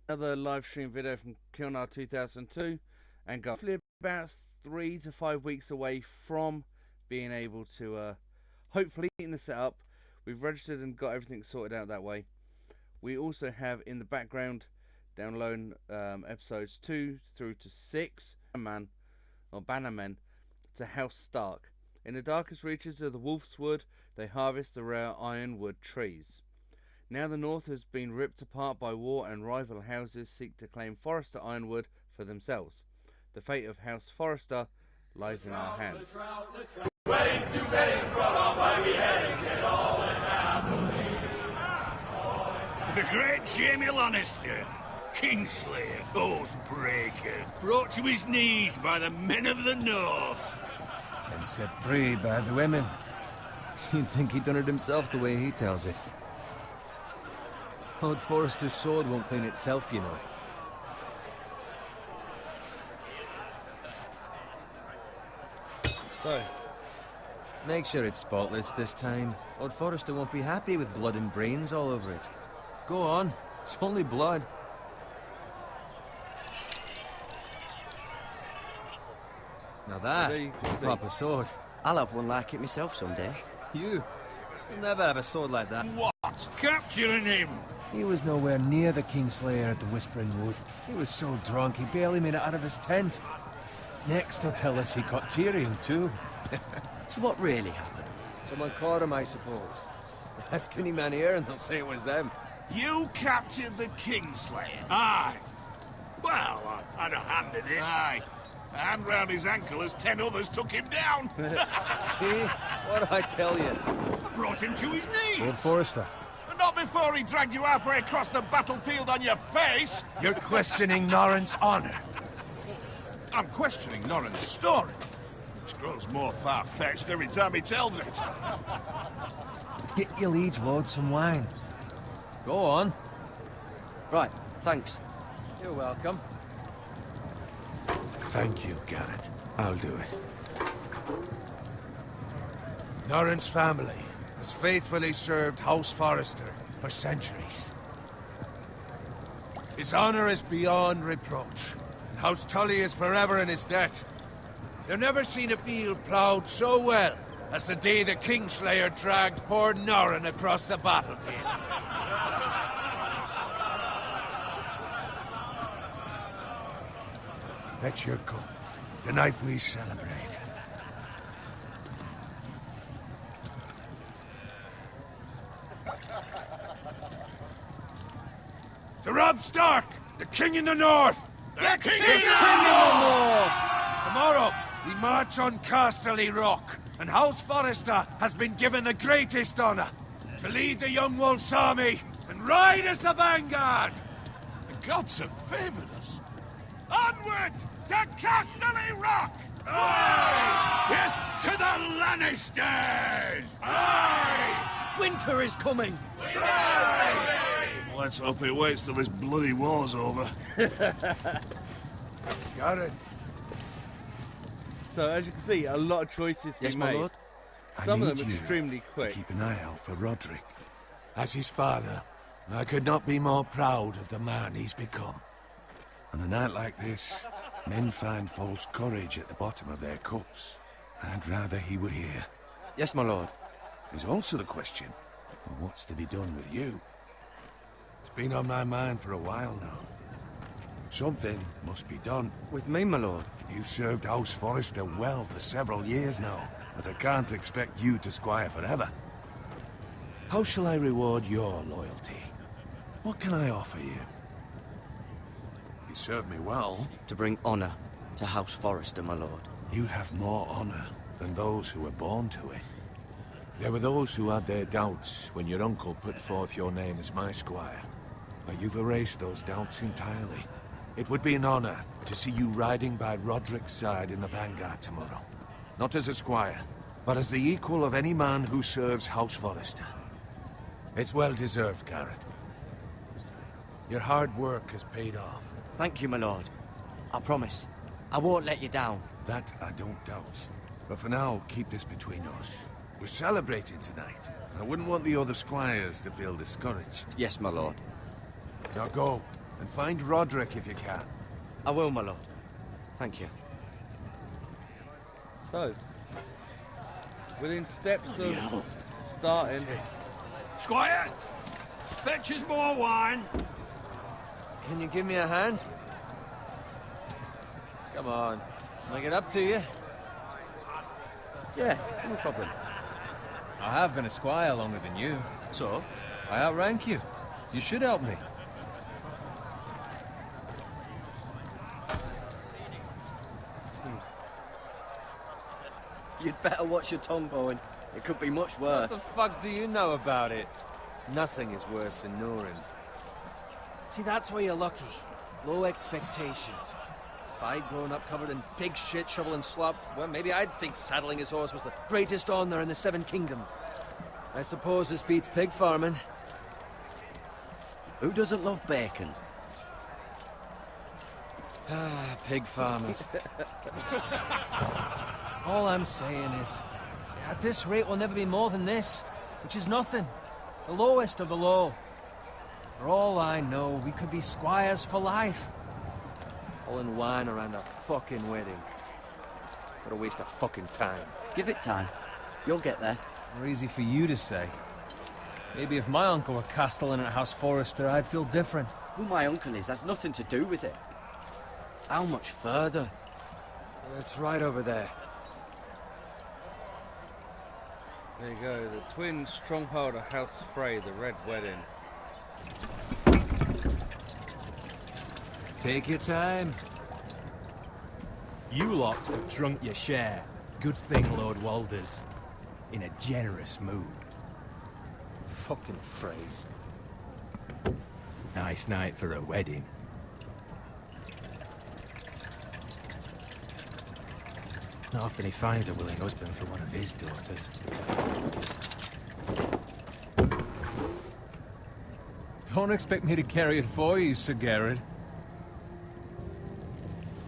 another live stream video from Kilnar 2002, and roughly about 3 to 5 weeks away from being able to hopefully in the setup. We've registered and got everything sorted out that way. We also have in the background downloading episodes 2 through to 6 Bannermen to House Stark. In the darkest reaches of the Wolf's Wood, they harvest the rare ironwood trees. Now the North has been ripped apart by war, and rival houses seek to claim Forrester Ironwood for themselves. The fate of House Forrester lies in our hands. The great Jaime Lannister, Kingslayer, Oathbreaker, brought to his knees by the men of the North. And set free by the women. You'd think he'd done it himself the way he tells it. Lord Forrester's sword won't clean itself, you know. So, make sure it's spotless this time. Lord Forrester won't be happy with blood and brains all over it. Go on, it's only blood. Now that is a proper sword. I'll have one like it myself someday. You'll never have a sword like that. What? Capturing him! He was nowhere near the Kingslayer at the Whispering Wood. He was so drunk he barely made it out of his tent. Next he'll tell us he caught Tyrion too. So what really happened? Someone caught him, I suppose. Ask any man here and they'll say it was them. You captured the Kingslayer? Aye. Well, I had a hand in it. Aye. A hand round his ankle as 10 others took him down. See? What did I tell you? I brought him to his knees. Lord Forrester. Not before he dragged you halfway across the battlefield on your face. You're questioning Norrin's honor. I'm questioning Norrin's story, which grows more far-fetched every time he tells it. Get your liege lord some wine. Go on. Right, thanks. You're welcome. Thank you, Garrett. I'll do it. Norrin's family has faithfully served House Forrester for centuries. His honor is beyond reproach, and House Tully is forever in his debt. They've never seen a field ploughed so well as the day the Kingslayer dragged poor Norrin across the battlefield. Fetch your cup. Tonight we celebrate. To Robb Stark, the King in the North! The King in the North! Tomorrow, we march on Casterly Rock, and House Forrester has been given the greatest honor to lead the Young Wolf's army and ride as the vanguard! The gods have favored us. Onward to Casterly Rock! Death to the Lannisters! Aye! Winter is coming! Let's hope it waits till this bloody war's over. Got it. so as you can see, a lot of choices to Yes, be my made. lord. Some I of need them you extremely quick. to keep an eye out for Roderick. As his father, I could not be more proud of the man he's become. On a night like this, men find false courage at the bottom of their cups. I'd rather he were here. Yes, my lord. There's also the question of what's to be done with you. It's been on my mind for a while now. Something must be done. With me, my lord. You've served House Forrester well for several years now, but I can't expect you to squire forever. How shall I reward your loyalty? What can I offer you? You served me well. To bring honor to House Forrester, my lord. You have more honor than those who were born to it. There were those who had their doubts when your uncle put forth your name as my squire. But you've erased those doubts entirely. It would be an honor to see you riding by Roderick's side in the vanguard tomorrow. Not as a squire, but as the equal of any man who serves House Forrester. It's well deserved, Garrett. Your hard work has paid off. Thank you, my lord. I promise. I won't let you down. That I don't doubt. But for now, keep this between us. We're celebrating tonight. I wouldn't want the other squires to feel discouraged. Yes, my lord. Now go. And find Roderick if you can. I will, my lord. Thank you. So, within steps of starting, Squire, fetch us more wine. Can you give me a hand? Come on. Make it up to you. Yeah, no problem. I have been a squire longer than you. So? I outrank you. You should help me. You'd better watch your tongue, Bowen. It could be much worse. What the fuck do you know about it? Nothing is worse than Norin. See, that's where you're lucky. Low expectations. If I'd grown up covered in pig shit, shovel and slop, well, maybe I'd think saddling his horse was the greatest honor in the Seven Kingdoms. I suppose this beats pig farming. Who doesn't love bacon? Ah, pig farmers. All I'm saying is, at this rate we'll never be more than this, which is nothing. The lowest of the low. For all I know, we could be squires for life. All in wine around a fucking wedding. What a waste of fucking time. Give it time. You'll get there. More easy for you to say. Maybe if my uncle were castellan at House Forrester, I'd feel different. Who my uncle is has nothing to do with it. How much further? It's right over there. there you go, the twin stronghold of House Frey, the Red Wedding. Take your time. You lot have drunk your share. Good thing Lord Walder's in a generous mood. Fucking phrase. Nice night for a wedding. Not often he finds a willing husband for one of his daughters. Don't expect me to carry it for you, Sir Garrett.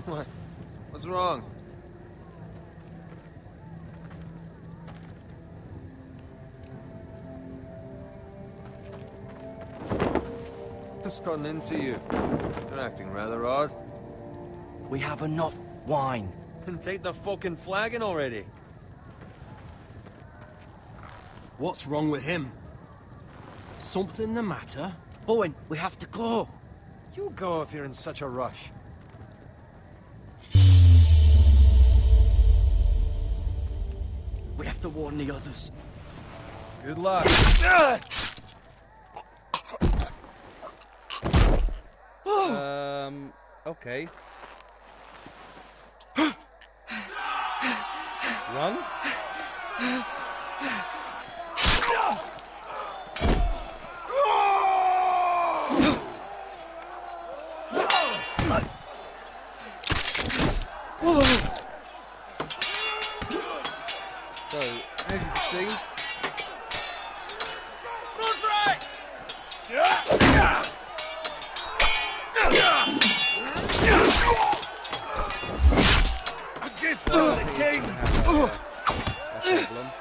What? What's wrong? What's gotten into you? You're acting rather odd. We have enough wine. Then take the fucking flagon already. What's wrong with him? Something the matter? Bowen, we have to go. You go if you're in such a rush. We have to warn the others. Good luck. Okay. Run? So, as you can see, The king! problem.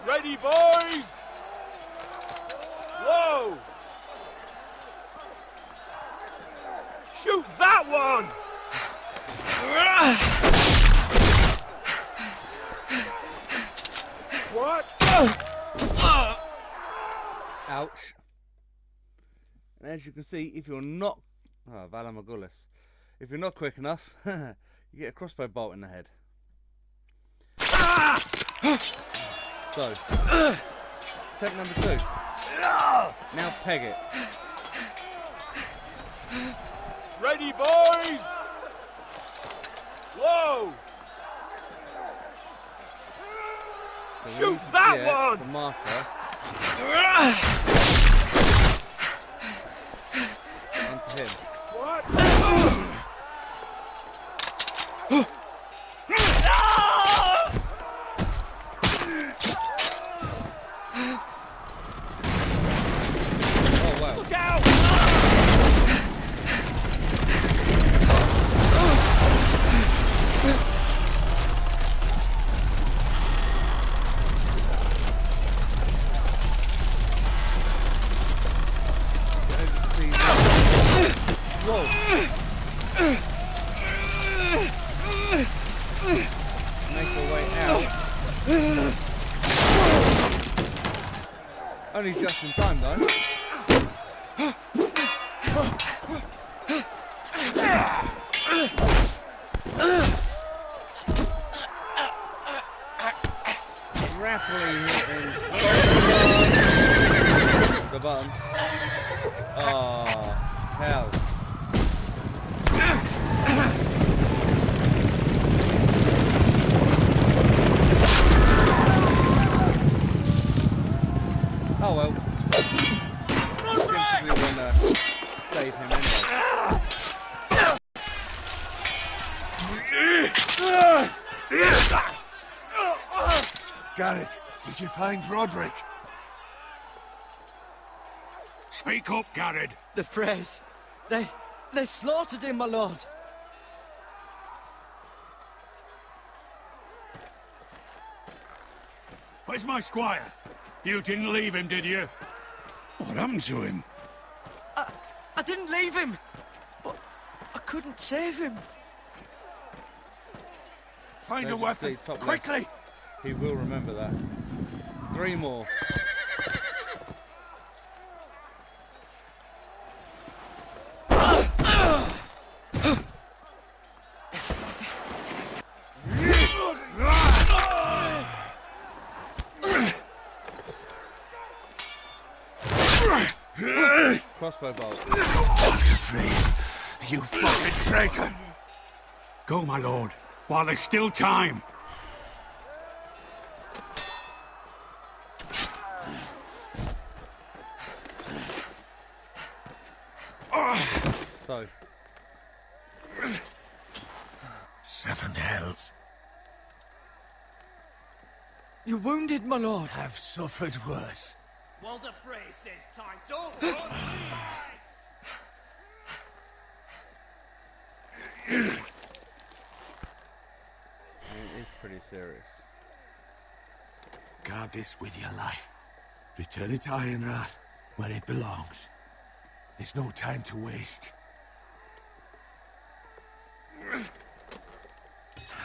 Ready, boys! Whoa! Shoot that one! What? Ouch. And as you can see, if you're not... Oh, Valar Morghulis. If you're not quick enough, you get a crossbow bolt in the head. So, step number 2. Now peg it. Ready, boys! Whoa! So we Shoot need to that get one! The marker onto him. What? make our way out. Only just in time though. Rapidly hitting the button. Oh, hell. Oh well. Roderick! We're gonna save him anyway. Garrett, did you find Roderick? Speak up, Garrett. The Freys. They slaughtered him, my lord. Where's my squire? You didn't leave him, did you? What happened to him? I didn't leave him, but I couldn't save him. Find a weapon, quickly! He will remember that. 3 more. Crossbow bolt. Free, you fucking traitor! Go, my lord, while there's still time. So. 7 hells. You're wounded, my lord. Have suffered worse. Walder Frey says time to... It is pretty serious. Guard this with your life. Return it to Ironrath, where it belongs. There's no time to waste.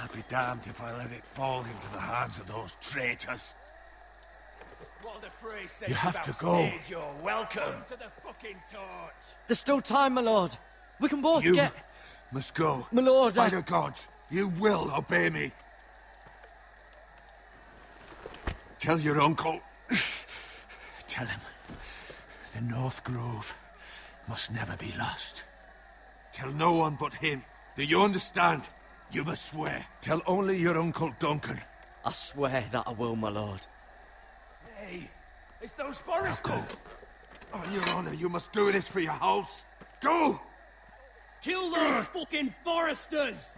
I'll be damned if I let it fall into the hands of those traitors. Walder Frey says You have to go. You're welcome to the fucking torch. There's still time, my lord. We can both You get... must go. My lord, By the gods, you will obey me. Tell your uncle. Tell him. The North Grove must never be lost. Tell no one but him. Do you understand? You must swear. Tell only your Uncle Duncan. I swear that I will, my lord. Hey, it's those Now foresters. go. On your honor, you must do this for your house. Go! Kill those fucking foresters.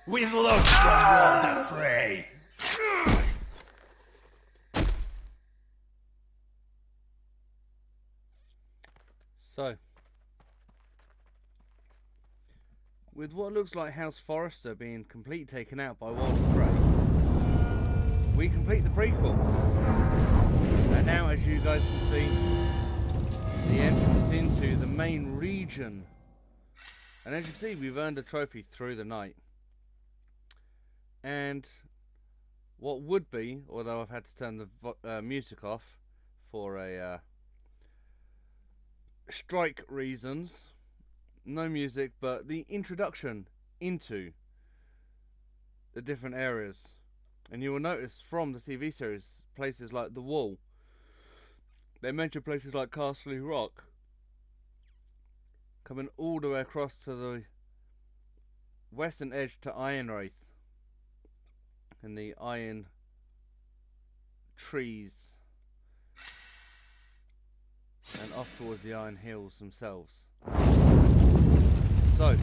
With love from Walder Frey. So, with what looks like House Forrester being completely taken out by Walder Frey, we complete the prequel. And now, as you guys can see, the entrance into the main region. And as you see, we've earned a trophy through the night. And what would be, although I've had to turn the music off for a strike reasons, no music, but the introduction into the different areas. And you will notice from the TV series, places like the Wall, they mention places like Castle Rock, coming all the way across to the western edge to Ironraith and the iron trees, and off towards the Iron Hills themselves. So,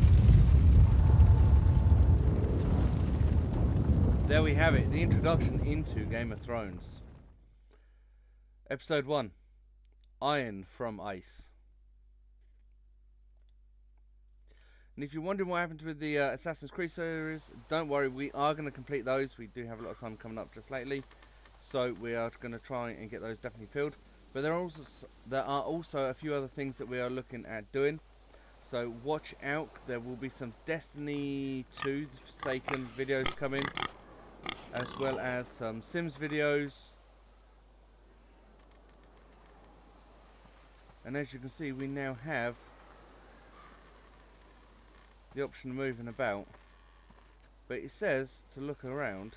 there we have it, the introduction into Game of Thrones. Episode 1, Iron from Ice. And if you're wondering what happened with the Assassin's Creed series, don't worry, we are going to complete those. We do have a lot of time coming up just lately, so we are going to try and get those definitely filled. But there are also a few other things that we are looking at doing. So watch out, there will be some Destiny 2 Forsaken videos coming, as well as some Sims videos. And as you can see, we now have the option of moving about, but it says to look around,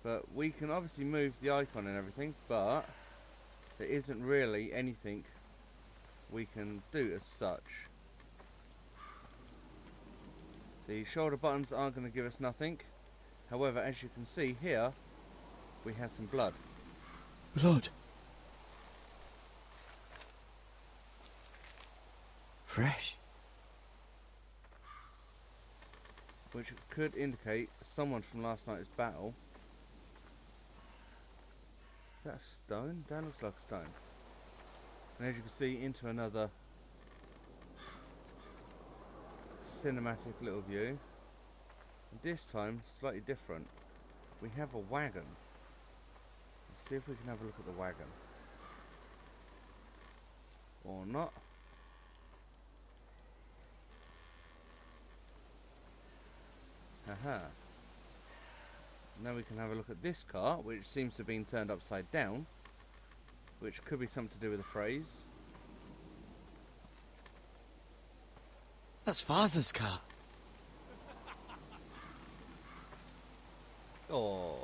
but we can obviously move the icon and everything, but there isn't really anything we can do as such. The shoulder buttons aren't going to give us nothing. However, as you can see here, we have some blood. Blood. Fresh. Which could indicate someone from last night's battle. Is that a stone? That looks like a stone. And as you can see, into another cinematic little view. And this time, slightly different. We have a wagon. Let's see if we can have a look at the wagon. Or not. Haha. Now we can have a look at this car, which seems to have been turned upside down, which could be something to do with the phrase. That's Father's car. Or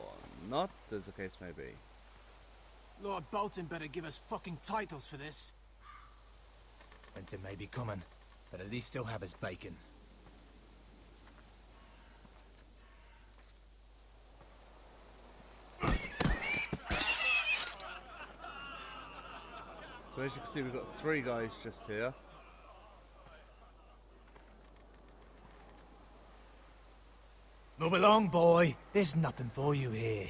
not, as the case may be. Lord Bolton better give us fucking titles for this. Winter may be coming, but at least he'll have his bacon. So as you can see, we've got 3 guys just here. Move along, boy. There's nothing for you here.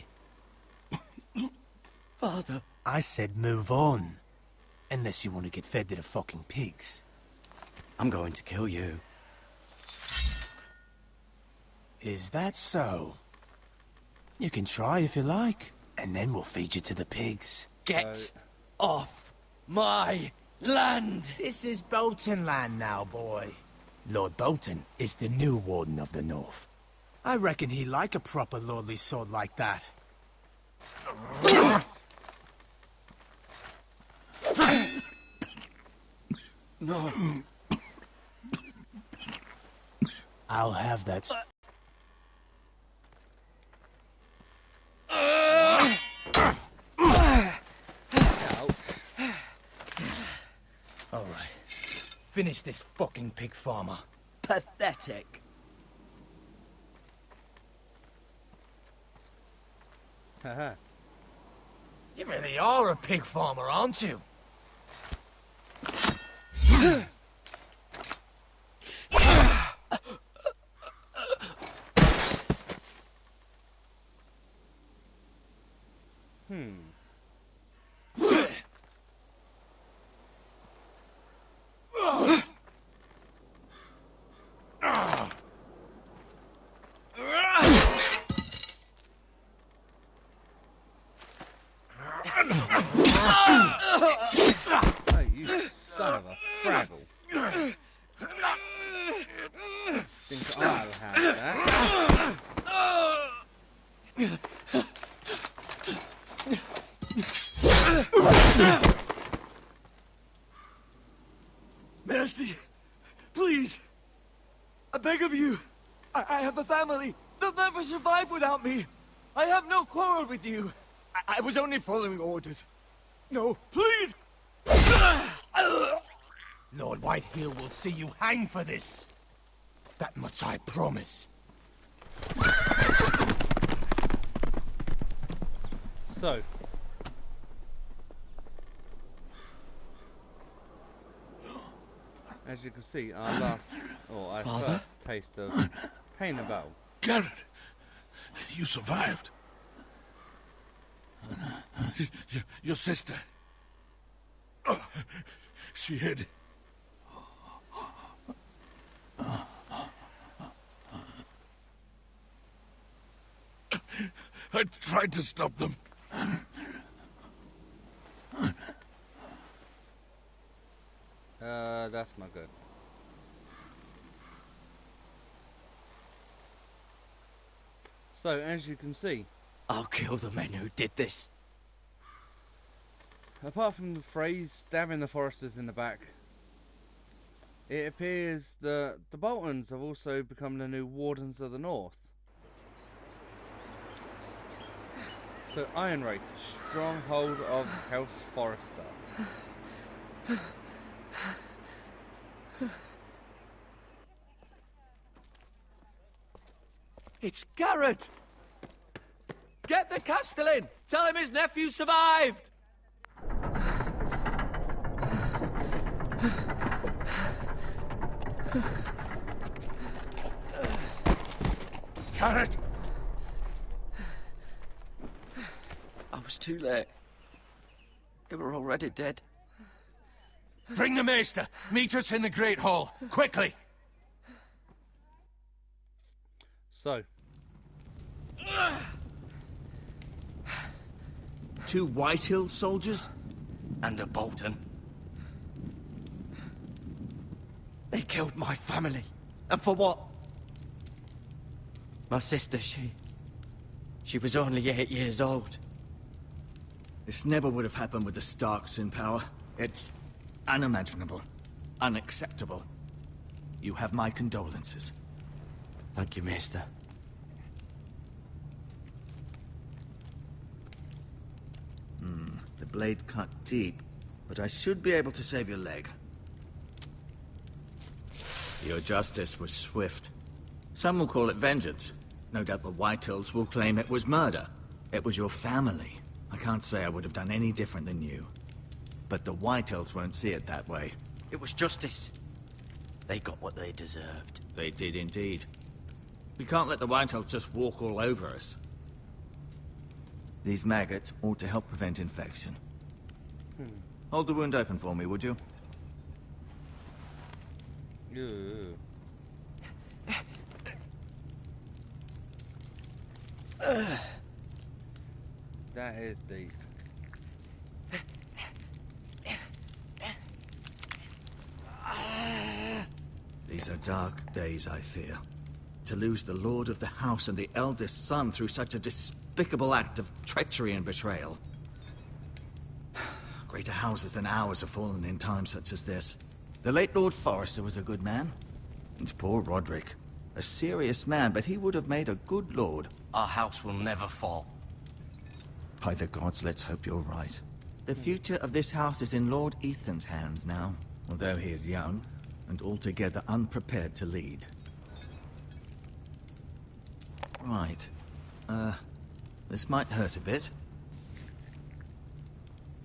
Father. I said move on. Unless you want to get fed to the fucking pigs. I'm going to kill you. Is that so? You can try if you like, and then we'll feed you to the pigs. Get off my land! This is Bolton land now, boy. Lord Bolton is the new Warden of the North. I reckon he like a proper lordly sword like that. No. I'll have that. All right. Finish this fucking pig farmer. Pathetic. Haha. You really are a pig farmer, aren't you? Hey, you son of a fraggle. Think I'll have that. Mercy! Please! I beg of you! I have a family! They'll never survive without me! I have no quarrel with you! I was only following orders. No, please! Lord Whitehill will see you hang for this. That much I promise. So. As you can see, our last, or our first taste of pain and battle. Garrett, you survived. Your sister. Oh, she hid. I tried to stop them. That's not good. So, as you can see, I'll kill the men who did this. apart from the phrase stabbing the foresters in the back, it appears that the Boltons have also become the new Wardens of the North. So, Ironraith, stronghold of House Forrester. It's Garrett! Get the Castellan! Tell him his nephew survived! Garrett! I was too late. They were already dead. Bring the Maester! Meet us in the Great Hall! Quickly! So, 2 Whitehill soldiers? And a Bolton. They killed my family. And for what? My sister, she was only 8 years old. This never would have happened with the Starks in power. It's unimaginable. Unacceptable. You have my condolences. Thank you, Maester. The blade cut deep, but I should be able to save your leg. Your justice was swift. Some will call it vengeance. No doubt the Whitehills will claim it was murder. It was your family. I can't say I would have done any different than you. But the Whitehills won't see it that way. It was justice. They got what they deserved. They did indeed. We can't let the Whitehills just walk all over us. These maggots ought to help prevent infection. Hold the wound open for me, would you? ew. That is deep. These are dark days, I fear. To lose the lord of the house and the eldest son through such a despicable act of treachery and betrayal. Greater houses than ours have fallen in times such as this. The late Lord Forrester was a good man. And poor Roderick. A serious man, but he would have made a good lord. Our house will never fall. By the gods, let's hope you're right. The future of this house is in Lord Ethan's hands now, although he is young and altogether unprepared to lead. Right. This might hurt a bit.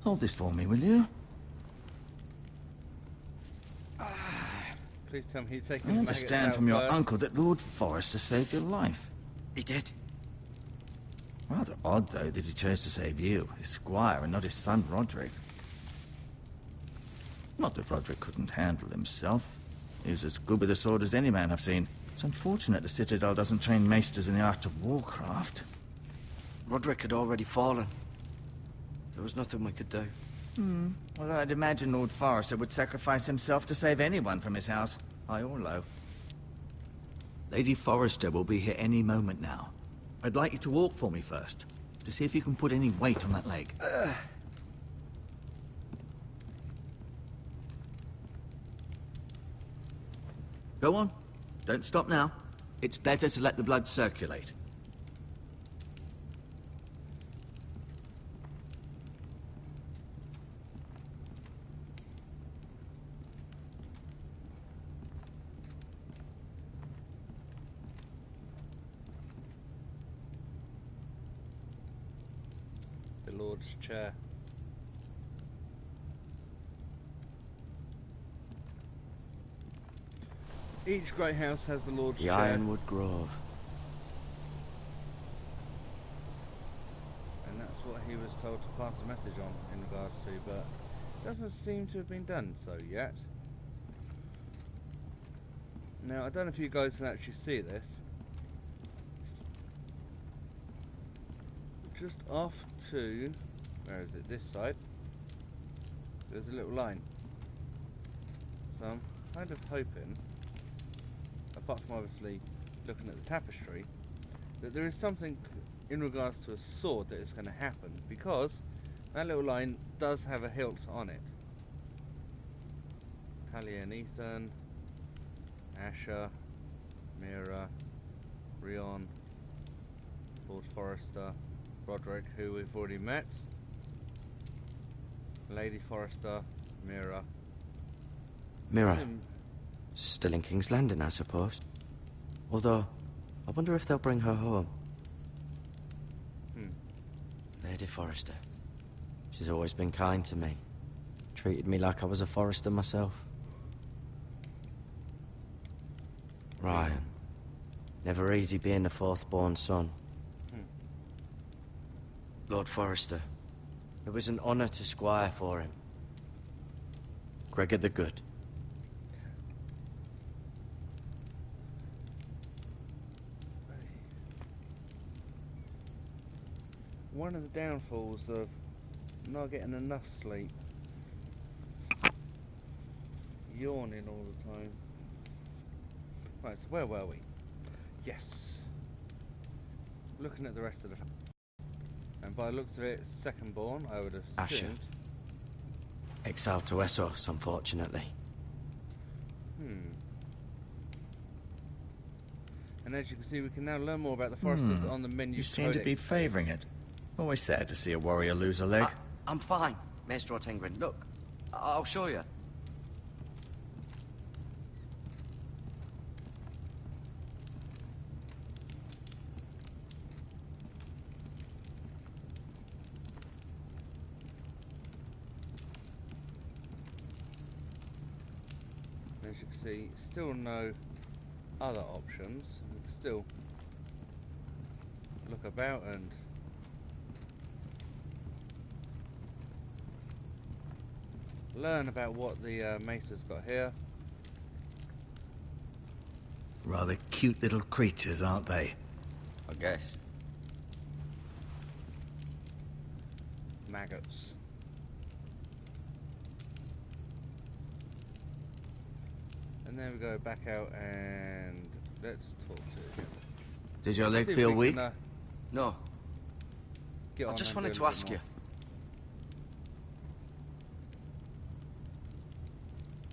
Hold this for me, will you? Please tell me he's taking I his maggots understand out from your first. uncle that Lord Forrester saved your life. He did. Rather odd, though, that he chose to save you, his squire, and not his son Roderick. Not that Roderick couldn't handle himself. He was as good with a sword as any man I've seen. It's unfortunate the Citadel doesn't train maesters in the art of warcraft. Roderick had already fallen. There was nothing we could do. Although I'd imagine Lord Forrester would sacrifice himself to save anyone from his house, high or low. Lady Forrester will be here any moment now. I'd like you to walk for me first, to see if you can put any weight on that leg. Go on. Don't stop now. It's better to let the blood circulate. The Lord's chair. Each great house has the Lord's The chair. Ironwood Grove. And that's what he was told to pass a message on in regards to, but doesn't seem to have been done so yet. Now, I don't know if you guys can actually see this. Just off to, where is it, this side, there's a little line. So I'm kind of hoping, apart from obviously looking at the tapestry, that there is something in regards to a sword that is going to happen, because that little line does have a hilt on it. Talia and Ethan, Asher, Mira, Rion, Lord Forrester, Roderick, who we've already met, Lady Forrester, Mira. Mira. Still in King's Landing, I suppose. Although, I wonder if they'll bring her home. Lady Forrester. She's always been kind to me. Treated me like I was a Forrester myself. Ryan. Never easy being the fourth-born son. Lord Forrester. It was an honour to squire for him. Gregor the Good. One of the downfalls of not getting enough sleep. Yawning all the time. Right, so where were we? Yes. Looking at the rest of the and by the looks of it, second born, I would have Asher. assumed. Exiled to Essos, unfortunately. And as you can see, we can now learn more about the Foresters on the menu. You seem to be favouring it. Always sad to see a warrior lose a leg. I'm fine, Maester Ortengrin. Look, I'll show you. As you can see, still no other options. We can still look about and learn about what the Maester's got here. Rather cute little creatures, aren't they? I guess. Maggots. And then we go back out and let's talk to him. Did your leg See if feel we weak? can, No, get I on just and wanted do to a ask little you. more.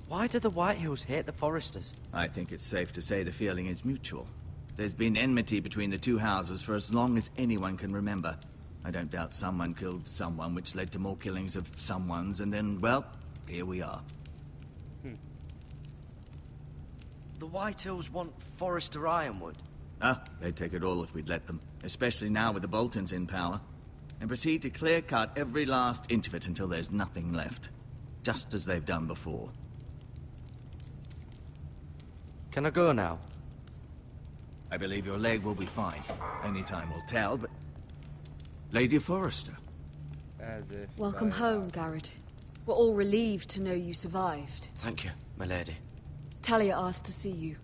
Why do the Whitehills hate the Foresters? I think it's safe to say the feeling is mutual. There's been enmity between the two houses for as long as anyone can remember. I don't doubt someone killed someone, which led to more killings of someones, and then, well, here we are. The Whitehills want Forrester Ironwood. They'd take it all if we'd let them, especially now with the Boltons in power, and proceed to clear-cut every last inch of it until there's nothing left, just as they've done before. Can I go now? I believe your leg will be fine. Only time will tell, but... Lady Forrester. As if Welcome home, Garrett. We're all relieved to know you survived. Thank you, my lady. Talia asked to see you.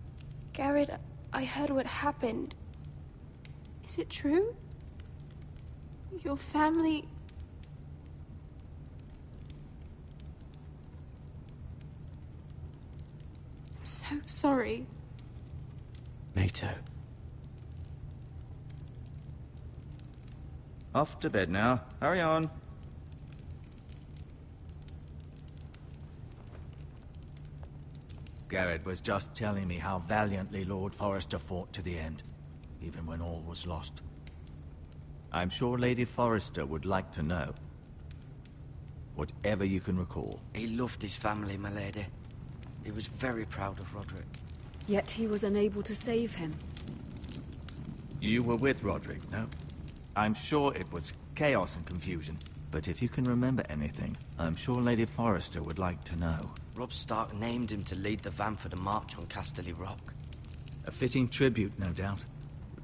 Garrett, I heard what happened. Is it true? Your family... I'm so sorry. Me too. Off to bed now. Hurry on. Garrett was just telling me how valiantly Lord Forrester fought to the end, even when all was lost. I'm sure Lady Forrester would like to know. Whatever you can recall. He loved his family, my lady. He was very proud of Roderick. Yet he was unable to save him. You were with Roderick, no? I'm sure it was chaos and confusion. But if you can remember anything, I'm sure Lady Forrester would like to know. Robb Stark named him to lead the van for the march on Casterly Rock. A fitting tribute, no doubt.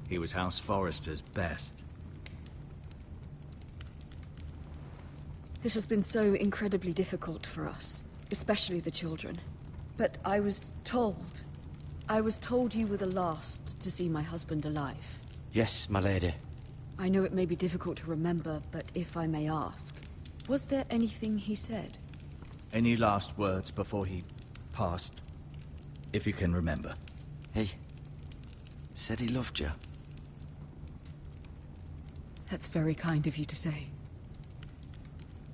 He was House Forrester's best. This has been so incredibly difficult for us, especially the children. But I was told you were the last to see my husband alive. Yes, my lady. I know it may be difficult to remember, but if I may ask, was there anything he said? Any last words before he passed? If you can remember. He said he loved you. That's very kind of you to say.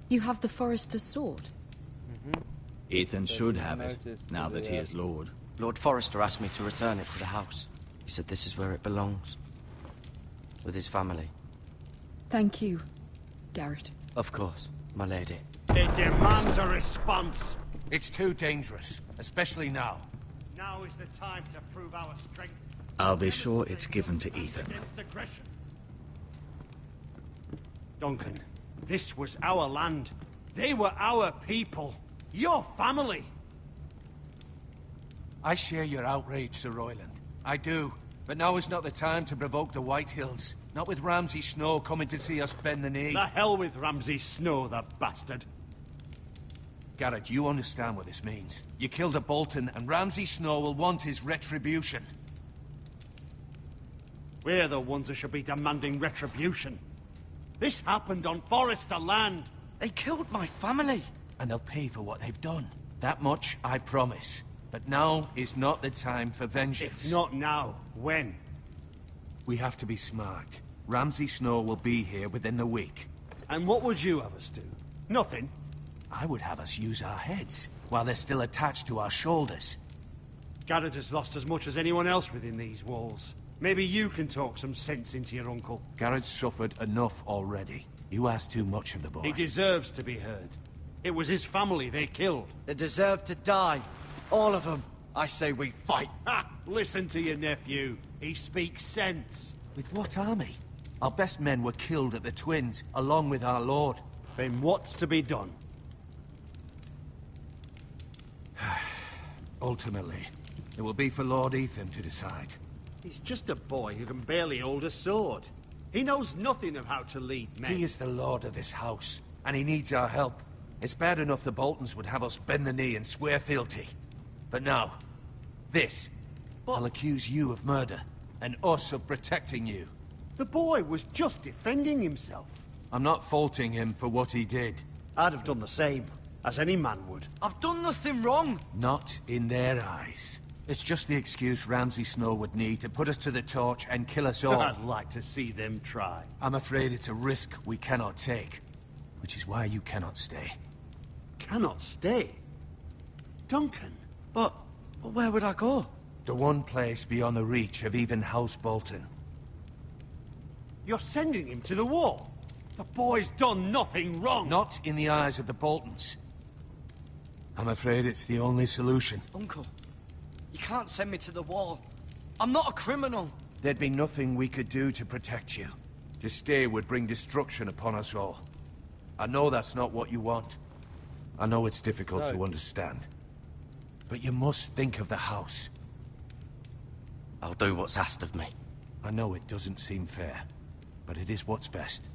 You have the Forester's sword. Ethan should have it, Noticed now the, that he is Lord. Lord Forrester asked me to return it to the house. He said this is where it belongs. With his family. Thank you, Garrett. Of course, my lady. It demands a response. It's too dangerous, especially now. Now is the time to prove our strength. I'll be sure it's given to Ethan. Against aggression. Duncan, this was our land. They were our people. Your family. I share your outrage, Sir Royland. I do. But now is not the time to provoke the Whitehills. Not with Ramsay Snow coming to see us bend the knee. The hell with Ramsay Snow, the bastard. Garrett, you understand what this means. You killed a Bolton, and Ramsay Snow will want his retribution. We're the ones that should be demanding retribution. This happened on Forrester land. They killed my family! And they'll pay for what they've done. That much, I promise. But now is not the time for vengeance. If not now, when? We have to be smart. Ramsay Snow will be here within the week. And what would you have us do? Nothing? I would have us use our heads, while they're still attached to our shoulders. Garrett has lost as much as anyone else within these walls. Maybe you can talk some sense into your uncle. Garrett's suffered enough already. You ask too much of the boy. He deserves to be heard. It was his family they killed. They deserve to die. All of them. I say we fight. Ha! Listen to your nephew. He speaks sense. With what army? Our best men were killed at the Twins, along with our lord. Then what's to be done? Ultimately, it will be for Lord Ethan to decide. He's just a boy who can barely hold a sword. He knows nothing of how to lead men. He is the lord of this house, and he needs our help. It's bad enough the Boltons would have us bend the knee and swear fealty. But now, this. I'll accuse you of murder, and us of protecting you. The boy was just defending himself. I'm not faulting him for what he did. I'd have done the same, as any man would. I've done nothing wrong. Not in their eyes. It's just the excuse Ramsay Snow would need to put us to the torch and kill us all. I'd like to see them try. I'm afraid it's a risk we cannot take, which is why you cannot stay. Cannot stay? Duncan. But where would I go? The one place beyond the reach of even House Bolton. You're sending him to the wall? The boy's done nothing wrong! Not in the eyes of the Boltons. I'm afraid it's the only solution. Uncle, you can't send me to the wall. I'm not a criminal. There'd be nothing we could do to protect you. To stay would bring destruction upon us all. I know that's not what you want. I know it's difficult to understand. But you must think of the house. I'll do what's asked of me. I know it doesn't seem fair, but it is what's best.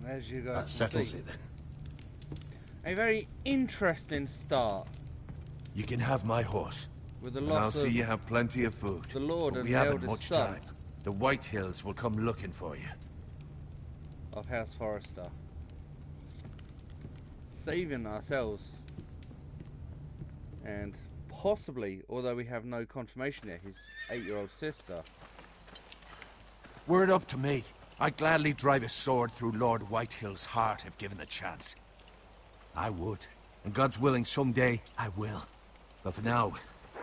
As you guys That settles see, it then. a very interesting start You can have my horse. with the And I'll loss see of you have plenty of food. the Lord But and we the haven't eldest much son time. The Whitehills will come looking for you. of House Forrester, saving ourselves, and possibly, although we have no confirmation yet, his 8-year-old sister. Were it up to me, I'd gladly drive a sword through Lord Whitehill's heart if given the chance. I would. And God's willing, someday I will. But for now,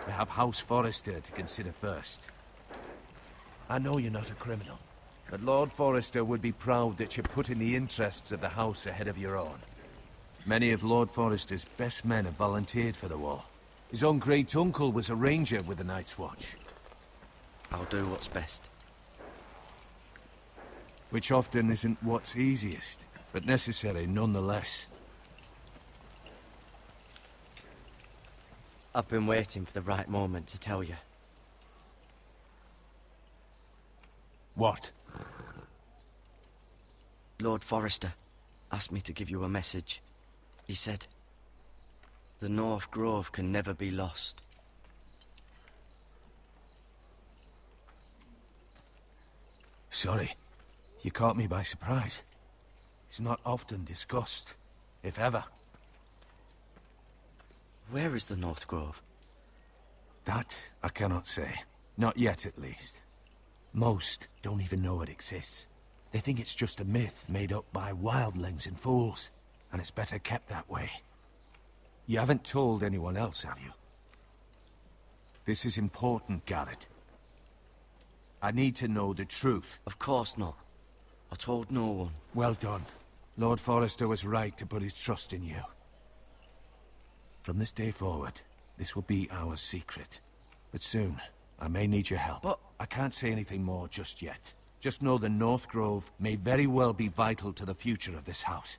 I have House Forrester to consider first. I know you're not a criminal, but Lord Forrester would be proud that you're putting the interests of the house ahead of your own. Many of Lord Forrester's best men have volunteered for the war. His own great-uncle was a ranger with the Night's Watch. I'll do what's best. Which often isn't what's easiest, but necessary nonetheless. I've been waiting for the right moment to tell you. What? Lord Forrester asked me to give you a message. He said, the North Grove can never be lost. Sorry. You caught me by surprise. It's not often discussed, if ever. Where is the North Grove? That I cannot say. Not yet, at least. Most don't even know it exists. They think it's just a myth made up by wildlings and fools, and it's better kept that way. You haven't told anyone else, have you? This is important, Garrett. I need to know the truth. Of course not. I told no one. Well done. Lord Forrester was right to put his trust in you. From this day forward, this will be our secret. But soon, I may need your help. But I can't say anything more just yet. Just know the North Grove may very well be vital to the future of this house.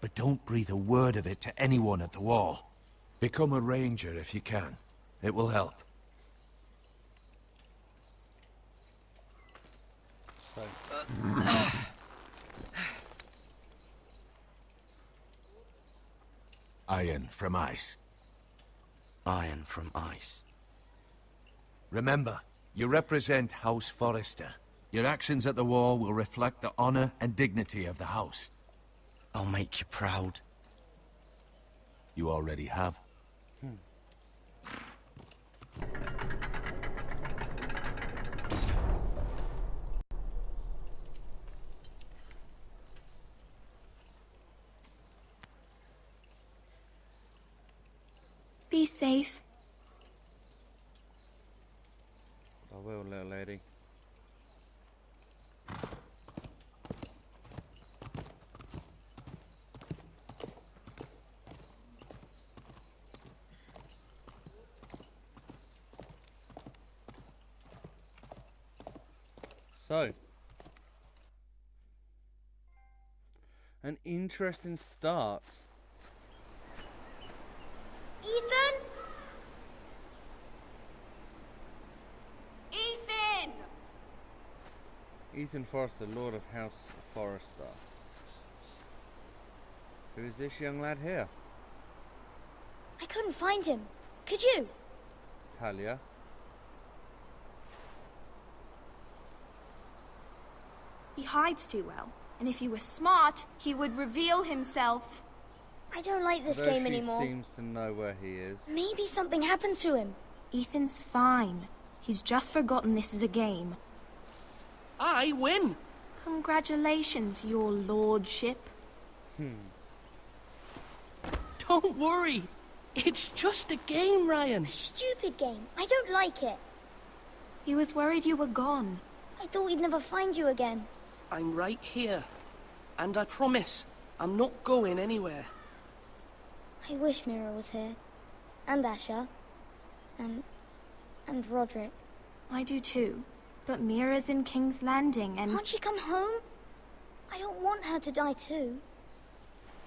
But don't breathe a word of it to anyone at the Wall. Become a ranger if you can. It will help. Iron from ice. Iron from ice. Remember, you represent House Forrester. Your actions at the Wall will reflect the honor and dignity of the house. I'll make you proud. You already have. Be safe. I will, little lady. So, an interesting start. Ethan? Ethan! Ethan Forrester, Lord of House Forrester. Who is this young lad here? I couldn't find him. Could you? Talia. He hides too well, and if he were smart, he would reveal himself. I don't like this Although game she anymore. seems to know where he is. Maybe something happened to him. Ethan's fine. He's just forgotten this is a game. I win! Congratulations, your lordship. Don't worry. It's just a game, Ryan. Stupid game. I don't like it. He was worried you were gone. I thought we'd never find you again. I'm right here. And I promise, I'm not going anywhere. I wish Mira was here. And Asher. And Roderick. I do too. But Mira's in King's Landing and... Can't she come home? I don't want her to die too.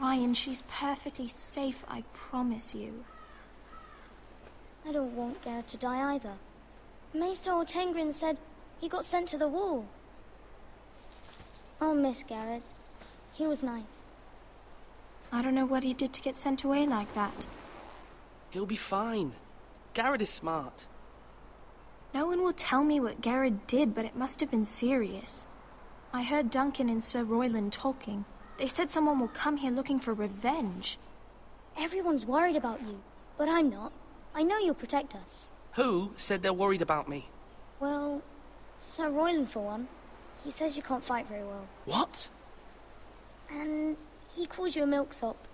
Ryan, she's perfectly safe, I promise you. I don't want Garrett to die either. Maester Ortengrin said he got sent to the Wall. I'll miss Garrett. He was nice. I don't know what he did to get sent away like that. He'll be fine. Garrett is smart. No one will tell me what Garrett did, but it must have been serious. I heard Duncan and Sir Royland talking. They said someone will come here looking for revenge. Everyone's worried about you, but I'm not. I know you'll protect us. Who said they're worried about me? Well, Sir Royland for one. He says you can't fight very well. What? And he calls you a milksop.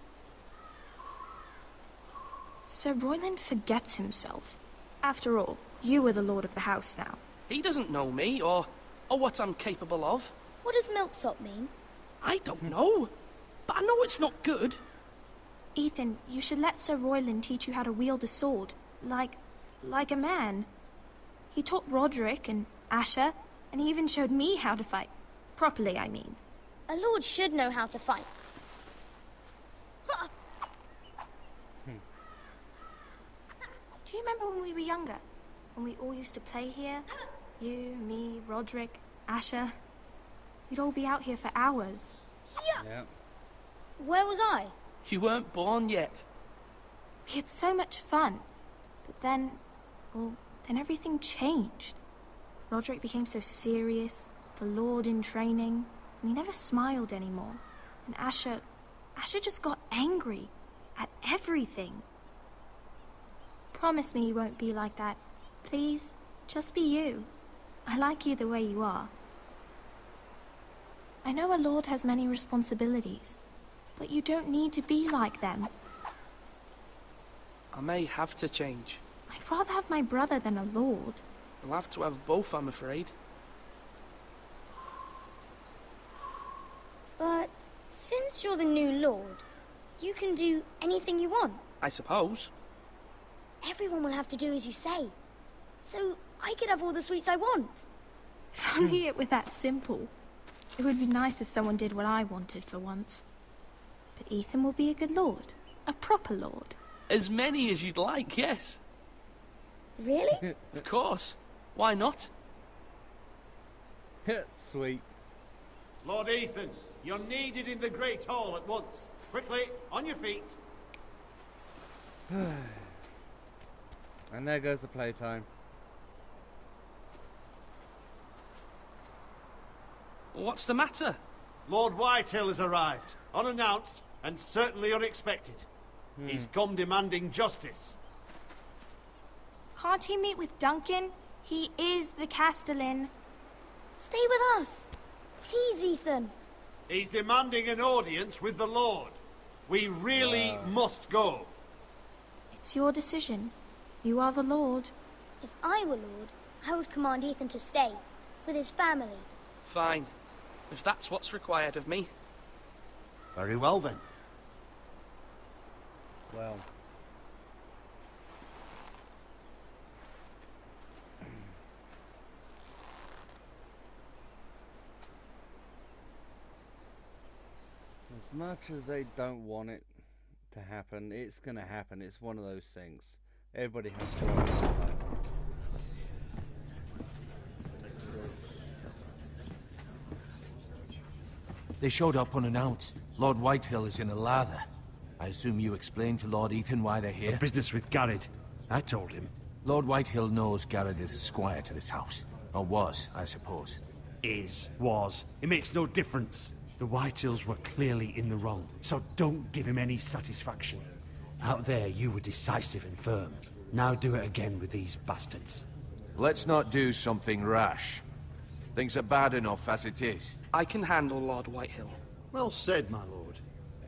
Sir Royland forgets himself. After all, you are the lord of the house now. He doesn't know me, or what I'm capable of. What does milksop mean? I don't know, but I know it's not good. Ethan, you should let Sir Royland teach you how to wield a sword. Like a man. He taught Roderick and Asher, and he even showed me how to fight. Properly, I mean. A lord should know how to fight. Do you remember when we were younger? When we all used to play here? You, me, Roderick, Asher. We'd all be out here for hours. Yeah. Where was I? You weren't born yet. We had so much fun. But then, well, then everything changed. Roderick became so serious, the Lord in training, and he never smiled anymore. And Asher just got angry at everything. Promise me you won't be like that. Please, just be you. I like you the way you are. I know a lord has many responsibilities, but you don't need to be like them. I may have to change. I'd rather have my brother than a lord. I'll have to have both, I'm afraid. But since you're the new lord, you can do anything you want. I suppose. Everyone will have to do as you say. So I could have all the sweets I want. If only it were that simple. It would be nice if someone did what I wanted for once. But Ethan will be a good lord. A proper lord. As many as you'd like, yes. Really? Of course. Why not? Sweet. Lord Ethan, you're needed in the Great Hall at once. Quickly, on your feet. And there goes the playtime. What's the matter? Lord Whitehill has arrived, unannounced and certainly unexpected. He's come demanding justice. Can't he meet with Duncan? He is the Castellan. Stay with us. Please, Ethan. He's demanding an audience with the Lord. We really must go. It's your decision. You are the lord. If I were lord, I would command Ethan to stay, with his family. Fine. If that's what's required of me. Very well, then. Well. As much as they don't want it to happen, it's gonna happen. It's one of those things. Everybody has to work hard. They showed up unannounced. Lord Whitehill is in a lather. I assume you explained to Lord Ethan why they're here? The business with Garrett. I told him. Lord Whitehill knows Garrett is a squire to this house. Or was, I suppose. Was. It makes no difference. The Whitehills were clearly in the wrong, so don't give him any satisfaction. Out there, you were decisive and firm. Now do it again with these bastards. Let's not do something rash. Things are bad enough as it is. I can handle Lord Whitehill. Well said, my lord.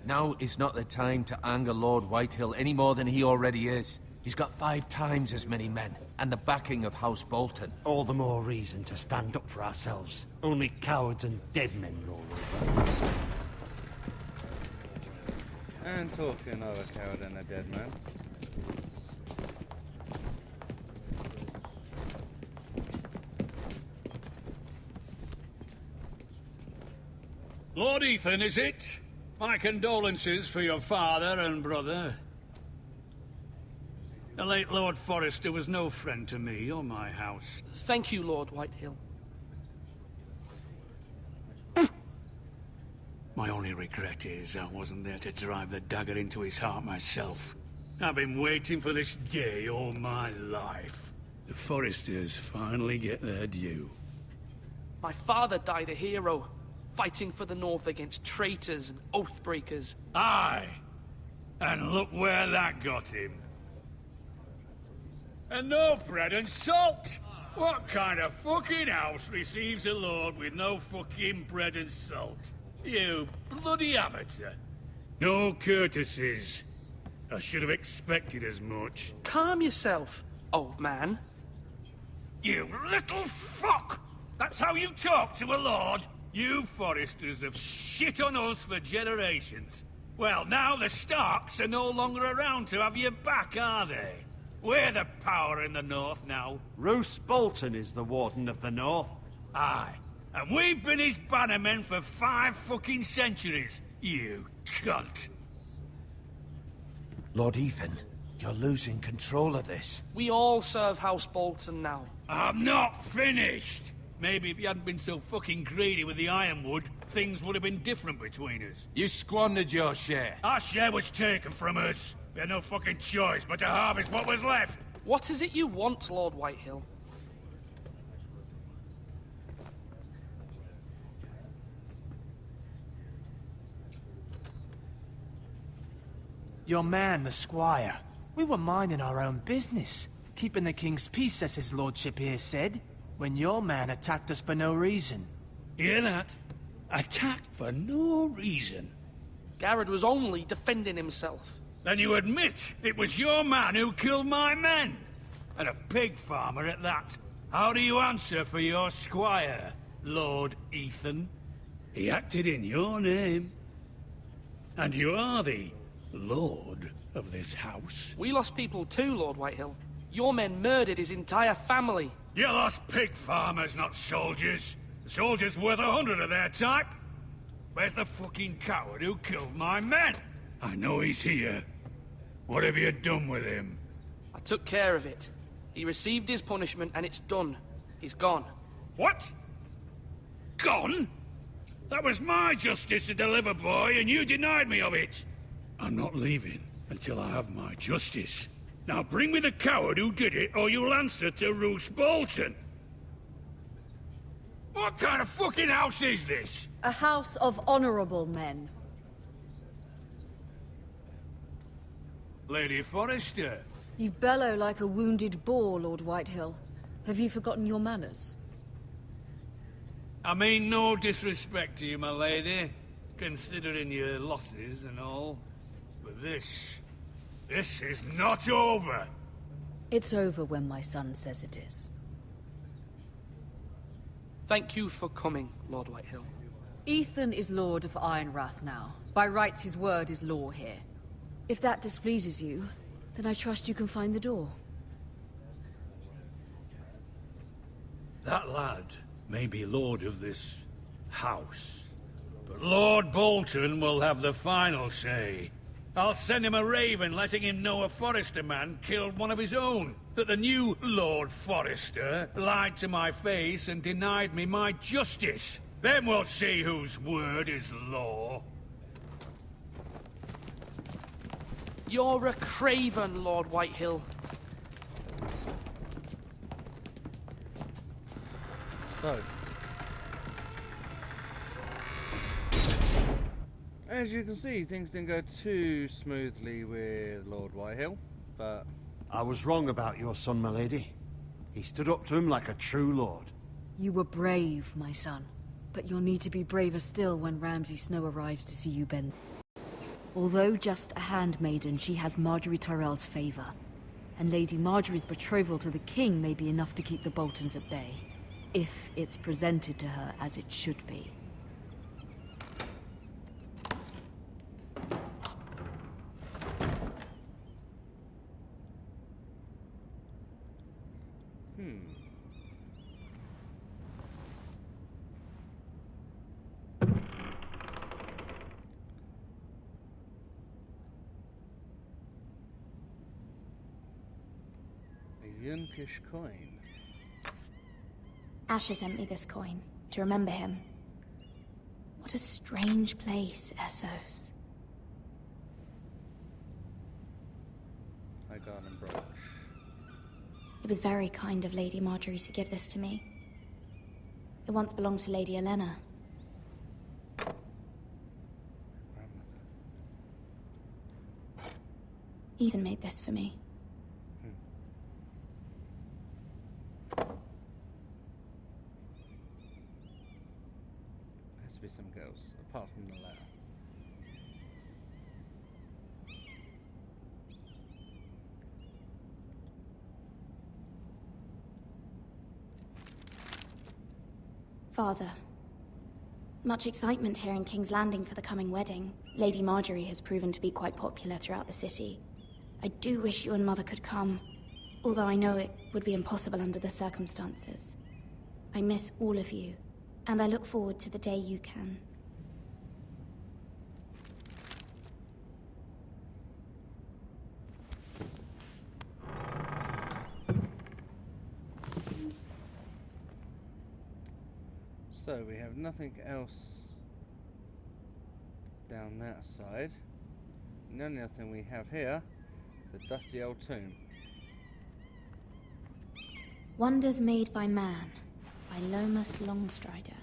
Now is not the time to anger Lord Whitehill any more than he already is. He's got 5 times as many men, and the backing of House Bolton. All the more reason to stand up for ourselves. Only cowards and dead men roll over. And talking of a coward and a dead man. Lord Ethan, is it? My condolences for your father and brother. The late Lord Forrester was no friend to me or my house. Thank you, Lord Whitehill. My only regret is I wasn't there to drive the dagger into his heart myself. I've been waiting for this day all my life. The Forresters finally get their due. My father died a hero, fighting for the North against traitors and oathbreakers. Aye! And look where that got him. And no bread and salt! What kind of fucking house receives a lord with no fucking bread and salt? You bloody amateur. No courtesies. I should have expected as much. Calm yourself, old man. You little fuck! That's how you talk to a lord? You Forresters have shit on us for generations. Well, now the Starks are no longer around to have your back, are they? We're the power in the North now. Roose Bolton is the Warden of the North. Aye. And we've been his bannermen for 5 fucking centuries, you cunt. Lord Ethan, you're losing control of this. We all serve House Bolton now. I'm not finished. Maybe if you hadn't been so fucking greedy with the ironwood, things would have been different between us. You squandered your share. Our share was taken from us. We had no fucking choice but to harvest what was left. What is it you want, Lord Whitehill? Your man, the squire. We were minding our own business, keeping the king's peace, as his lordship here said, when your man attacked us for no reason. Hear that? Attacked for no reason. Garrett was only defending himself. Then you admit it was your man who killed my men? And a pig farmer at that. How do you answer for your squire, Lord Ethan? He acted in your name. And you are the lord of this house. We lost people too, Lord Whitehill. Your men murdered his entire family. You lost pig farmers, not soldiers. The soldiers worth 100 of their type. Where's the fucking coward who killed my men? I know he's here. What have you done with him? I took care of it. He received his punishment and it's done. He's gone. What? Gone? That was my justice to deliver, boy, and you denied me of it. I'm not leaving until I have my justice. Now bring me the coward who did it, or you'll answer to Roose Bolton. What kind of fucking house is this? A house of honorable men. Lady Forrester. You bellow like a wounded boar, Lord Whitehill. Have you forgotten your manners? I mean no disrespect to you, my lady, considering your losses and all. But this is not over. It's over when my son says it is. Thank you for coming, Lord Whitehill. Ethan is Lord of Ironrath now. By rights, his word is law here. If that displeases you, then I trust you can find the door. That lad may be lord of this house, but Lord Bolton will have the final say. I'll send him a raven letting him know a Forrester man killed one of his own. That the new Lord Forrester lied to my face and denied me my justice. Then we'll see whose word is law. You're a craven, Lord Whitehill. So, as you can see, things didn't go too smoothly with Lord Whitehill, but... I was wrong about your son, my lady. He stood up to him like a true lord. You were brave, my son. But you'll need to be braver still when Ramsay Snow arrives to see you bend. Although just a handmaiden, she has Marjorie Tyrell's favor. And Lady Marjorie's betrothal to the king may be enough to keep the Boltons at bay. If it's presented to her as it should be. Yunkish coin. Asher sent me this coin, to remember him. What a strange place, Essos. I got him brooch. It was very kind of Lady Marjorie to give this to me. It once belonged to Lady Elena. Ethan made this for me. Has to be something else, apart from the letter. Father, much excitement here in King's Landing for the coming wedding. Lady Marjorie has proven to be quite popular throughout the city. I do wish you and Mother could come, although I know it would be impossible under the circumstances. I miss all of you, and I look forward to the day you can. So we have nothing else down that side. And the only other thing we have here is a dusty old tomb. Wonders Made by Man, by Lomas Longstrider.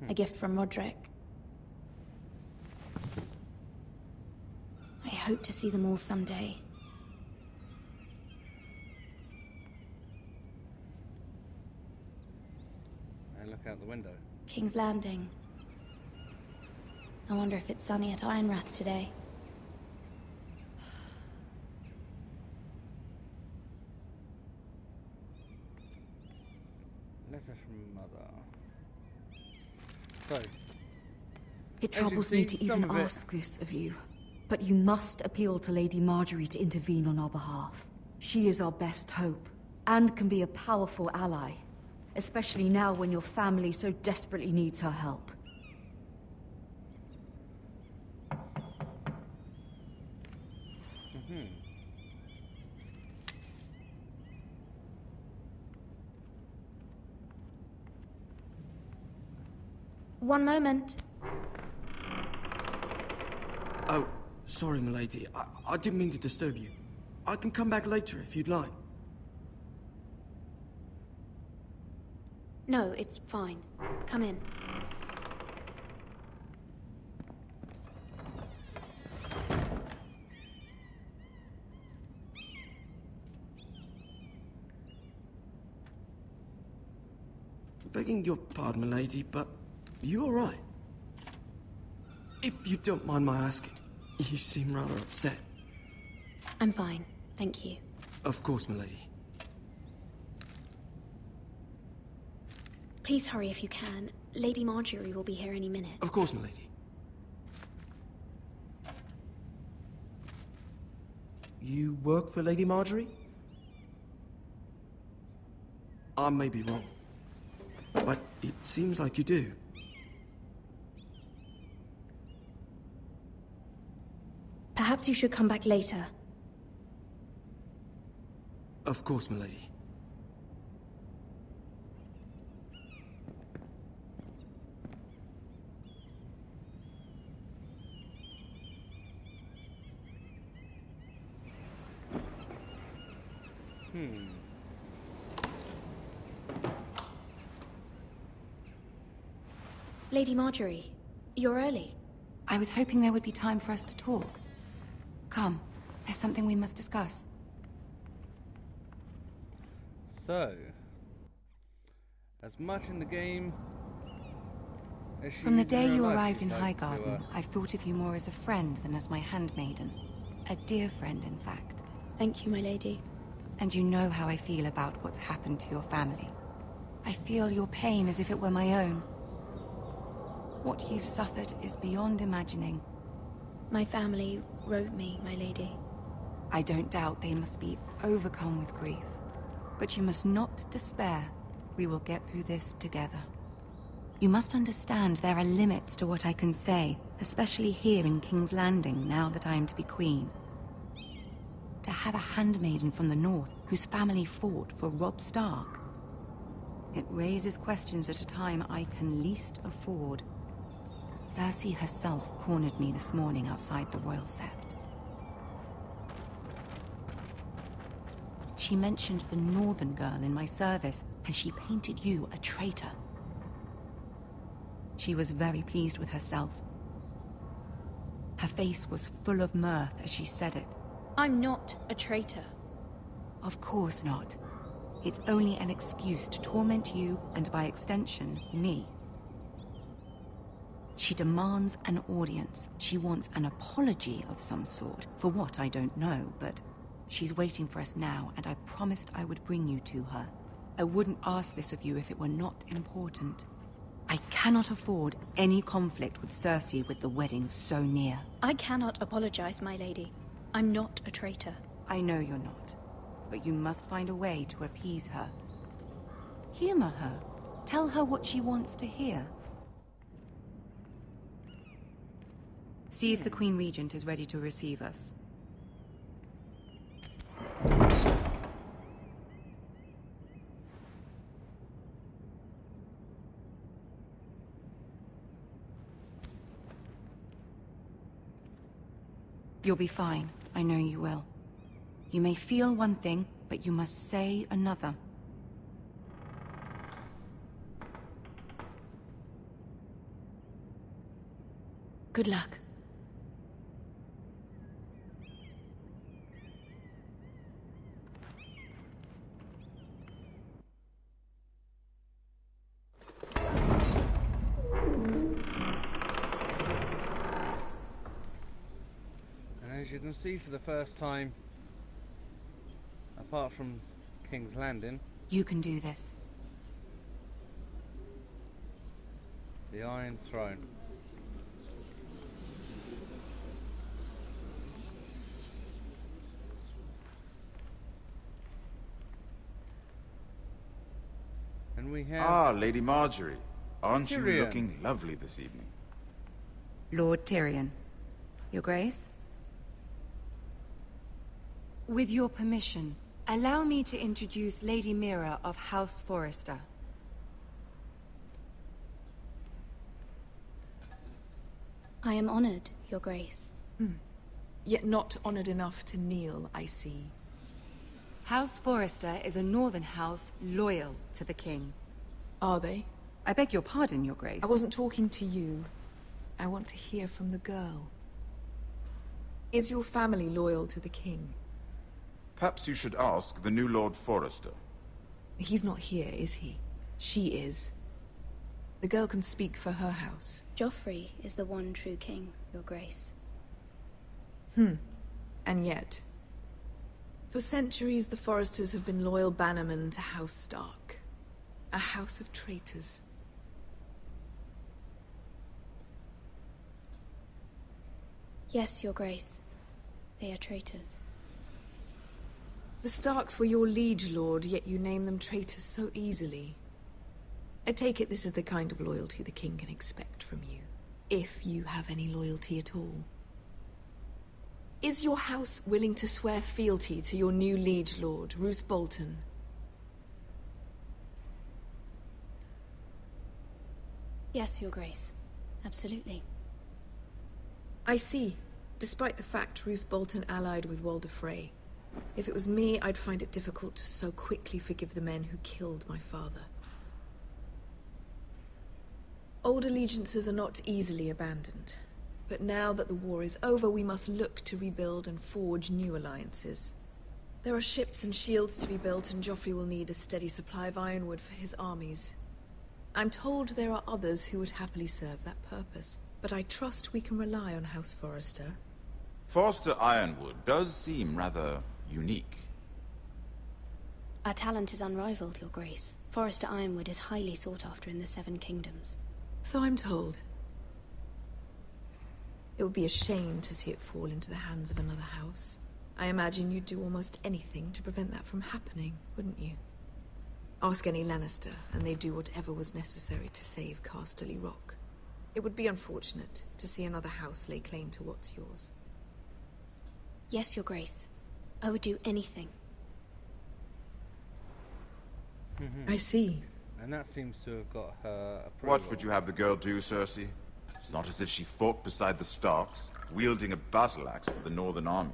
A gift from Roderick. I hope to see them all someday. out the window. King's Landing. I wonder if it's sunny at Ironrath today. Letter from Mother. So, It as you troubles can me see, to some even of it- ask this of you, but you must appeal to Lady Marjorie to intervene on our behalf. She is our best hope, and can be a powerful ally, especially now when your family so desperately needs her help. One moment. Oh, sorry, milady. I didn't mean to disturb you. I can come back later if you'd like. No, it's fine. Come in. Begging your pardon, milady, but you all right? If you don't mind my asking, you seem rather upset. I'm fine, thank you. Of course, milady. Please hurry if you can. Lady Marjorie will be here any minute. Of course, milady. You work for Lady Marjorie? I may be wrong, but it seems like you do. Perhaps you should come back later. Of course, milady. Lady Marjorie, you're early. I was hoping there would be time for us to talk. Come, there's something we must discuss. So, as much in the game as From the she is day in you real life, arrived in she'd like to, Highgarden, I've thought of you more as a friend than as my handmaiden. A dear friend, in fact. Thank you, my lady. And you know how I feel about what's happened to your family. I feel your pain as if it were my own. What you've suffered is beyond imagining. My family wrote me, my lady. I don't doubt they must be overcome with grief. But you must not despair. We will get through this together. You must understand there are limits to what I can say, especially here in King's Landing, now that I am to be queen. To have a handmaiden from the north whose family fought for Robb Stark. It raises questions at a time I can least afford. Cersei herself cornered me this morning outside the Royal Sept. She mentioned the northern girl in my service, and she painted you a traitor. She was very pleased with herself. Her face was full of mirth as she said it. I'm not a traitor. Of course not. It's only an excuse to torment you, and by extension, me. She demands an audience. She wants an apology of some sort. For what, I don't know, but she's waiting for us now, and I promised I would bring you to her. I wouldn't ask this of you if it were not important. I cannot afford any conflict with Cersei with the wedding so near. I cannot apologize, my lady. I'm not a traitor. I know you're not, but you must find a way to appease her. Humor her. Tell her what she wants to hear. See if the Queen Regent is ready to receive us. You'll be fine. I know you will. You may feel one thing, but you must say another. Good luck. can see for the first time, apart from King's Landing, You can do this. the Iron Throne. And we have... Ah, Lady Marjorie. Aren't you Tyrion. looking lovely this evening? Lord Tyrion. Your Grace? With your permission, allow me to introduce Lady Mira of House Forrester. I am honored, Your Grace. Yet not honored enough to kneel, I see. House Forrester is a northern house loyal to the king. Are they? I beg your pardon, Your Grace. I wasn't talking to you. I want to hear from the girl. Is your family loyal to the king? Perhaps you should ask the new Lord Forrester. He's not here, is he? She is. The girl can speak for her house. Joffrey is the one true king, Your Grace. And yet... For centuries, the Forresters have been loyal bannermen to House Stark. A house of traitors. Yes, Your Grace. They are traitors. The Starks were your liege lord, yet you name them traitors so easily. I take it this is the kind of loyalty the king can expect from you. If you have any loyalty at all. Is your house willing to swear fealty to your new liege lord, Roose Bolton? Yes, Your Grace. Absolutely. I see. Despite the fact Roose Bolton allied with Walder Frey. If it was me, I'd find it difficult to so quickly forgive the men who killed my father. Old allegiances are not easily abandoned. But now that the war is over, we must look to rebuild and forge new alliances. There are ships and shields to be built, and Joffrey will need a steady supply of ironwood for his armies. I'm told there are others who would happily serve that purpose, but I trust we can rely on House Forrester. Forrester Ironwood does seem rather unique. Our talent is unrivaled, Your Grace. Forrester Ironwood is highly sought after in the Seven Kingdoms. So I'm told. It would be a shame to see it fall into the hands of another house. I imagine you'd do almost anything to prevent that from happening, wouldn't you? Ask any Lannister, and they'd do whatever was necessary to save Casterly Rock. It would be unfortunate to see another house lay claim to what's yours. Yes, Your Grace. I would do anything. I see. And that seems to have got her approval. What would you have the girl do, Cersei? It's not as if she fought beside the Starks, wielding a battle axe for the Northern Army.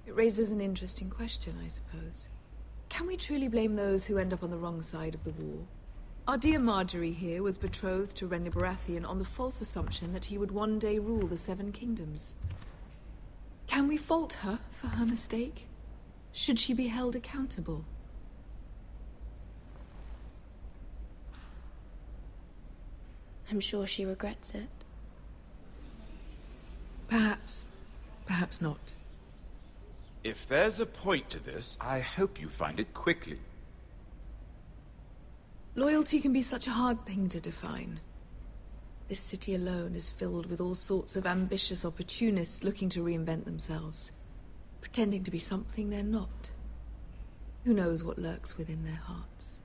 It raises an interesting question, I suppose. Can we truly blame those who end up on the wrong side of the war? Our dear Marjorie here was betrothed to Renly Baratheon on the false assumption that he would one day rule the Seven Kingdoms. Can we fault her for her mistake? Should she be held accountable? I'm sure she regrets it. Perhaps. Perhaps not. If there's a point to this, I hope you find it quickly. Loyalty can be such a hard thing to define. This city alone is filled with all sorts of ambitious opportunists looking to reinvent themselves, pretending to be something they're not. Who knows what lurks within their hearts?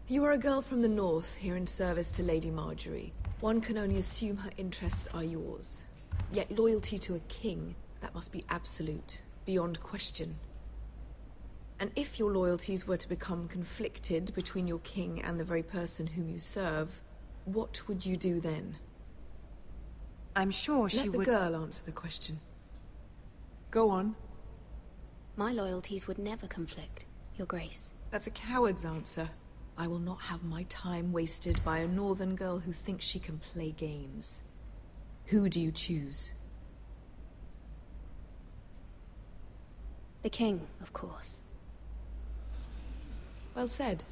You are a girl from the north, here in service to Lady Marjorie. One can only assume her interests are yours. Yet loyalty to a king, that must be absolute, beyond question. And if your loyalties were to become conflicted between your king and the very person whom you serve, what would you do then? I'm sure she would... Let the girl answer the question. Go on. My loyalties would never conflict, Your Grace. That's a coward's answer. I will not have my time wasted by a northern girl who thinks she can play games. Who do you choose? The king, of course. Well said.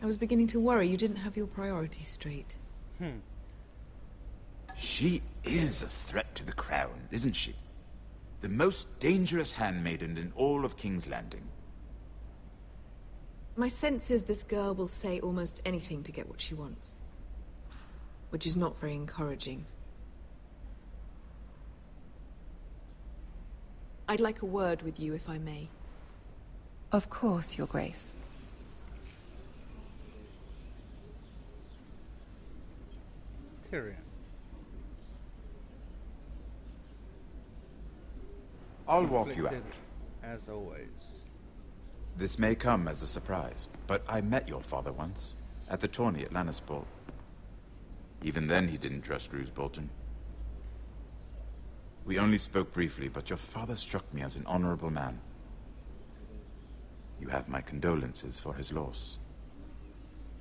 I was beginning to worry you didn't have your priorities straight. She is a threat to the crown, isn't she? The most dangerous handmaiden in all of King's Landing. My sense is this girl will say almost anything to get what she wants. Which is not very encouraging. I'd like a word with you, if I may. Of course, Your Grace. Tyrion. I'll walk you out. Conflicted, as always. This may come as a surprise, but I met your father once, at the tourney at Lannisport. Even then he didn't trust Roose Bolton. We only spoke briefly, but your father struck me as an honorable man. You have my condolences for his loss.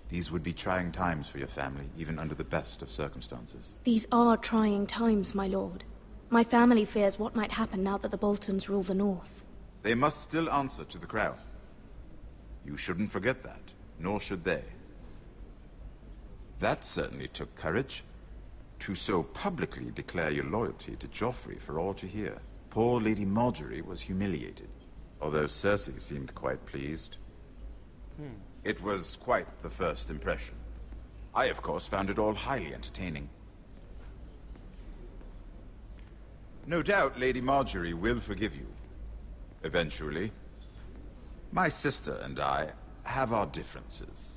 These would be trying times for your family, even under the best of circumstances. These are trying times, my lord. My family fears what might happen now that the Boltons rule the North. They must still answer to the crown. You shouldn't forget that, nor should they. That certainly took courage. To so publicly declare your loyalty to Joffrey for all to hear. Poor Lady Margaery was humiliated, although Cersei seemed quite pleased. It was quite the first impression. I, of course, found it all highly entertaining. No doubt Lady Margaery will forgive you. Eventually. My sister and I have our differences.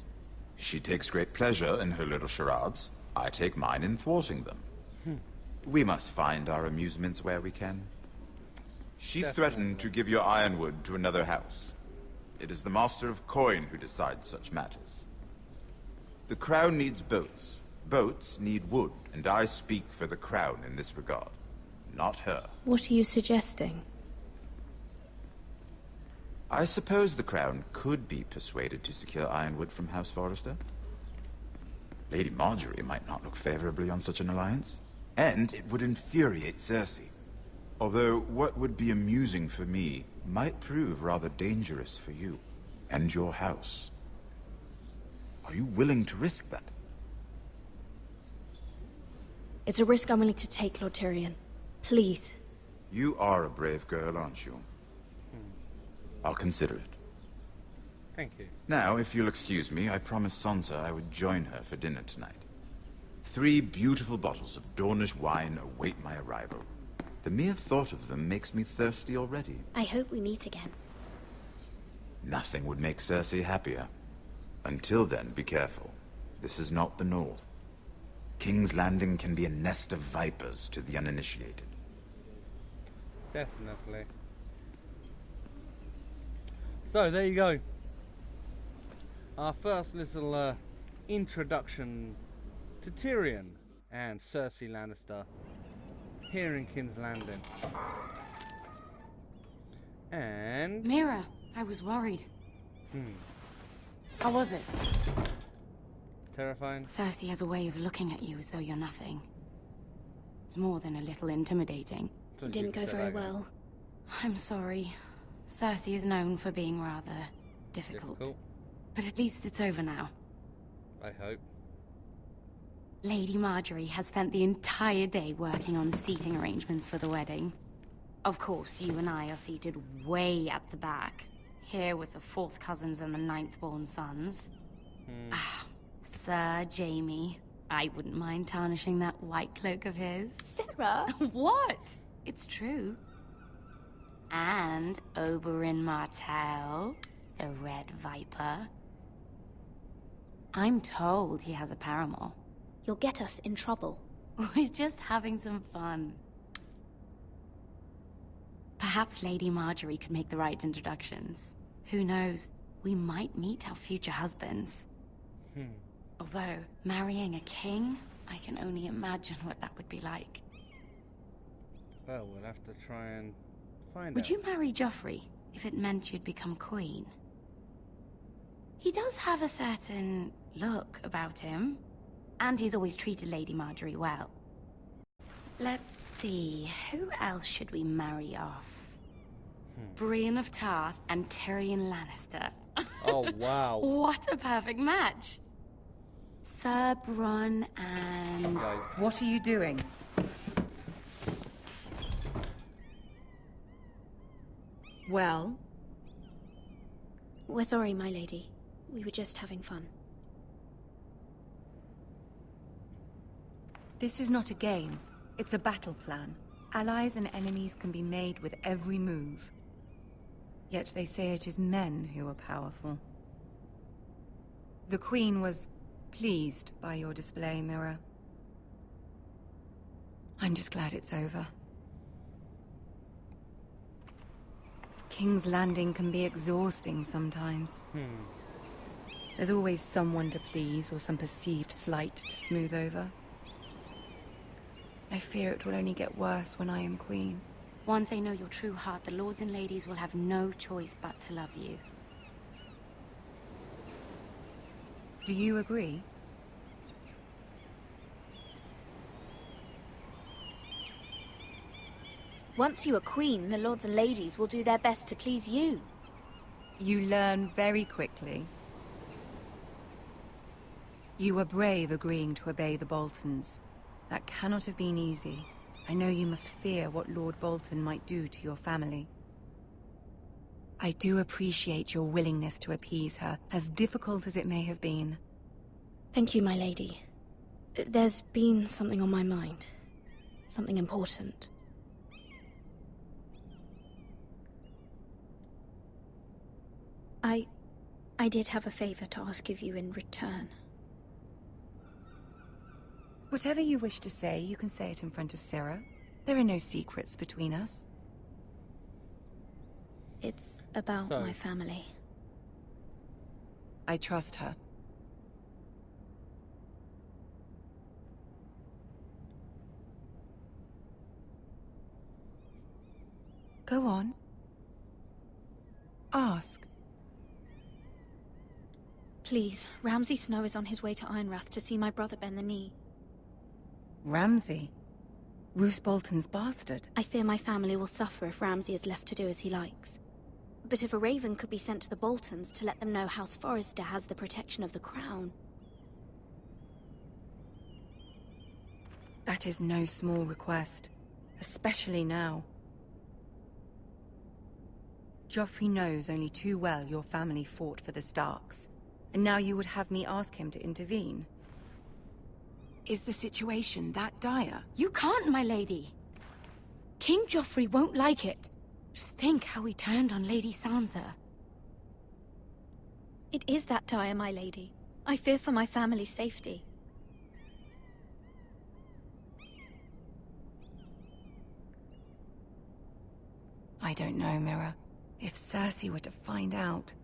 She takes great pleasure in her little charades. I take mine in thwarting them. We must find our amusements where we can. She threatened to give your ironwood to another house. It is the Master of Coin who decides such matters. The crown needs boats. Boats need wood, and I speak for the crown in this regard. Not her. What are you suggesting? I suppose the crown could be persuaded to secure ironwood from House Forrester. Lady Margaery might not look favorably on such an alliance, and it would infuriate Cersei. Although what would be amusing for me might prove rather dangerous for you and your house. Are you willing to risk that? It's a risk I'm willing to take, Lord Tyrion. Please. You are a brave girl, aren't you? I'll consider it. Thank you. Now, if you'll excuse me, I promised Sansa I would join her for dinner tonight. 3 beautiful bottles of Dornish wine await my arrival. The mere thought of them makes me thirsty already. I hope we meet again. Nothing would make Cersei happier. Until then, be careful. This is not the North. King's Landing can be a nest of vipers to the uninitiated. Definitely. So, there you go. Our first little introduction to Tyrion and Cersei Lannister here in King's Landing. And... Mira, I was worried. How was it? Terrifying? Cersei has a way of looking at you as though you're nothing. It's more than a little intimidating. It didn't go very well. I'm sorry. Cersei is known for being rather difficult. But at least it's over now. I hope. Lady Margaery has spent the entire day working on seating arrangements for the wedding. Of course, you and I are seated way at the back. Here with the 4th cousins and the 9th-born sons. Sir Jaime. I wouldn't mind tarnishing that white cloak of his. Sarah! What? It's true. And Oberyn Martell, the Red Viper. I'm told he has a paramour. You'll get us in trouble. We're just having some fun. Perhaps Lady Margaery could make the right introductions. Who knows? We might meet our future husbands. Although, marrying a king, I can only imagine what that would be like. Well, we'll have to try and find out. Would you marry Joffrey if it meant you'd become queen? He does have a certain look about him, and he's always treated Lady Margaery well. Let's see, who else should we marry off? Brienne of Tarth and Tyrion Lannister. Oh, wow. What a perfect match. Sir Bronn and... Right. What are you doing? Well? We're sorry, my lady. We were just having fun. This is not a game. It's a battle plan. Allies and enemies can be made with every move. Yet they say it is men who are powerful. The Queen was pleased by your display, Mira. I'm just glad it's over. King's Landing can be exhausting sometimes. There's always someone to please or some perceived slight to smooth over. I fear it will only get worse when I am queen. Once they know your true heart, the lords and ladies will have no choice but to love you. Do you agree? Once you are queen, the lords and ladies will do their best to please you. You learn very quickly. You were brave agreeing to obey the Boltons. That cannot have been easy. I know you must fear what Lord Bolton might do to your family. I do appreciate your willingness to appease her, as difficult as it may have been. Thank you, my lady. There's been something on my mind. Something important. I did have a favor to ask of you in return. Whatever you wish to say, you can say it in front of Sarah. There are no secrets between us. It's about my family. I trust her. Go on. Ask. Please, Ramsay Snow is on his way to Ironrath to see my brother bend the knee. Ramsay? Roose Bolton's bastard? I fear my family will suffer if Ramsay is left to do as he likes. But if a raven could be sent to the Boltons to let them know House Forrester has the protection of the crown... That is no small request, especially now. Joffrey knows only too well your family fought for the Starks, and now you would have me ask him to intervene. Is the situation that dire? You can't, my lady. King Joffrey won't like it. Just think how he turned on Lady Sansa. It is that dire, my lady. I fear for my family's safety. I don't know, Mira. If Cersei were to find out...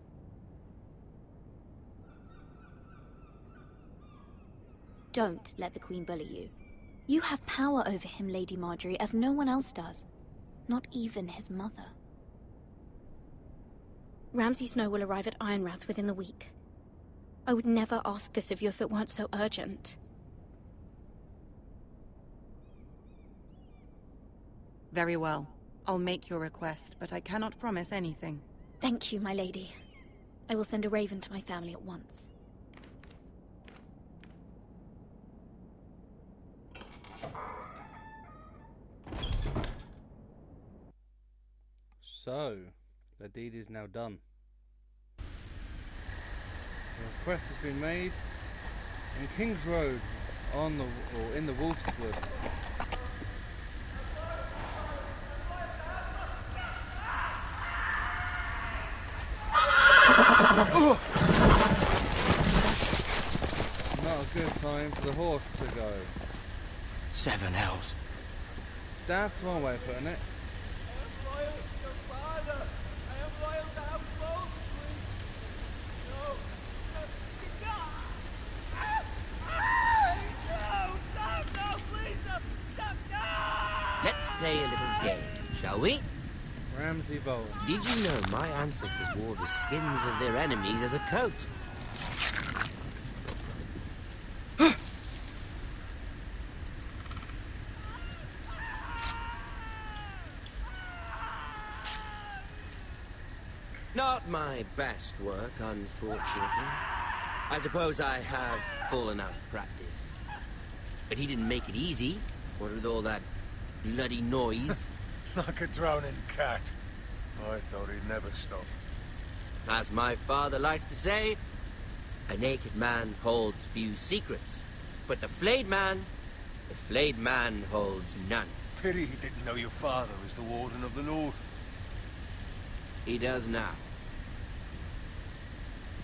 Don't let the Queen bully you. You have power over him, Lady Marjorie, as no one else does. Not even his mother. Ramsay Snow will arrive at Ironrath within the week. I would never ask this of you if it weren't so urgent. Very well. I'll make your request, but I cannot promise anything. Thank you, my lady. I will send a raven to my family at once. So, the deed is now done. The request has been made in King's Road in the Wolfswood. Not a good time for the horse to go. 7 hells. That's one way of putting it. Let's play a little game, shall we? Ramsay Bolton. Did you know my ancestors wore the skins of their enemies as a coat? Not my best work, unfortunately. I suppose I have fallen out of practice. But he didn't make it easy, what with all that bloody noise. Like a drowning cat. I thought he'd never stop. As my father likes to say, a naked man holds few secrets. But the flayed man holds none. Pity he didn't know your father was the Warden of the North. He does now.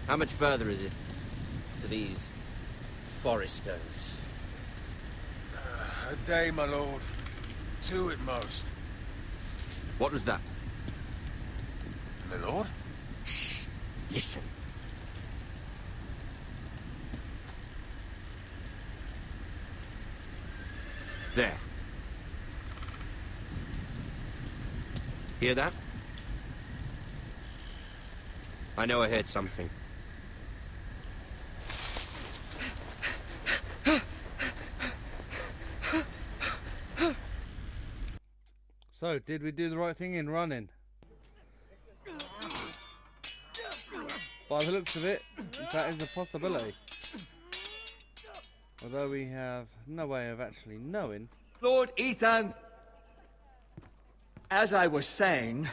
How much further is it to these Forresters? A day, my lord. 2 at most. What was that? My lord? Shh! Listen. There. Hear that? I know I heard something. So, did we do the right thing in running? By the looks of it, that is a possibility. Although we have no way of actually knowing. Lord Ethan, as I was saying,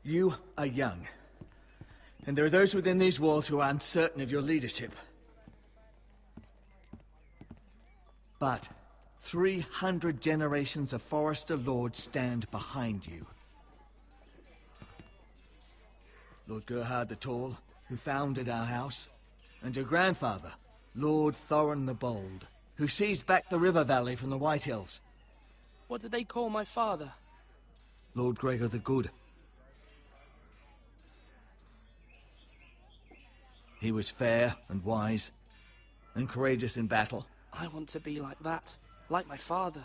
you are young. And there are those within these walls who are uncertain of your leadership. But 300 generations of Forrester lords stand behind you. Lord Gerhard the Tall, who founded our house, and your grandfather, Lord Thorin the Bold, who seized back the river valley from the White Hills. What did they call my father? Lord Gregor the Good. He was fair and wise, and courageous in battle. I want to be like that, like my father.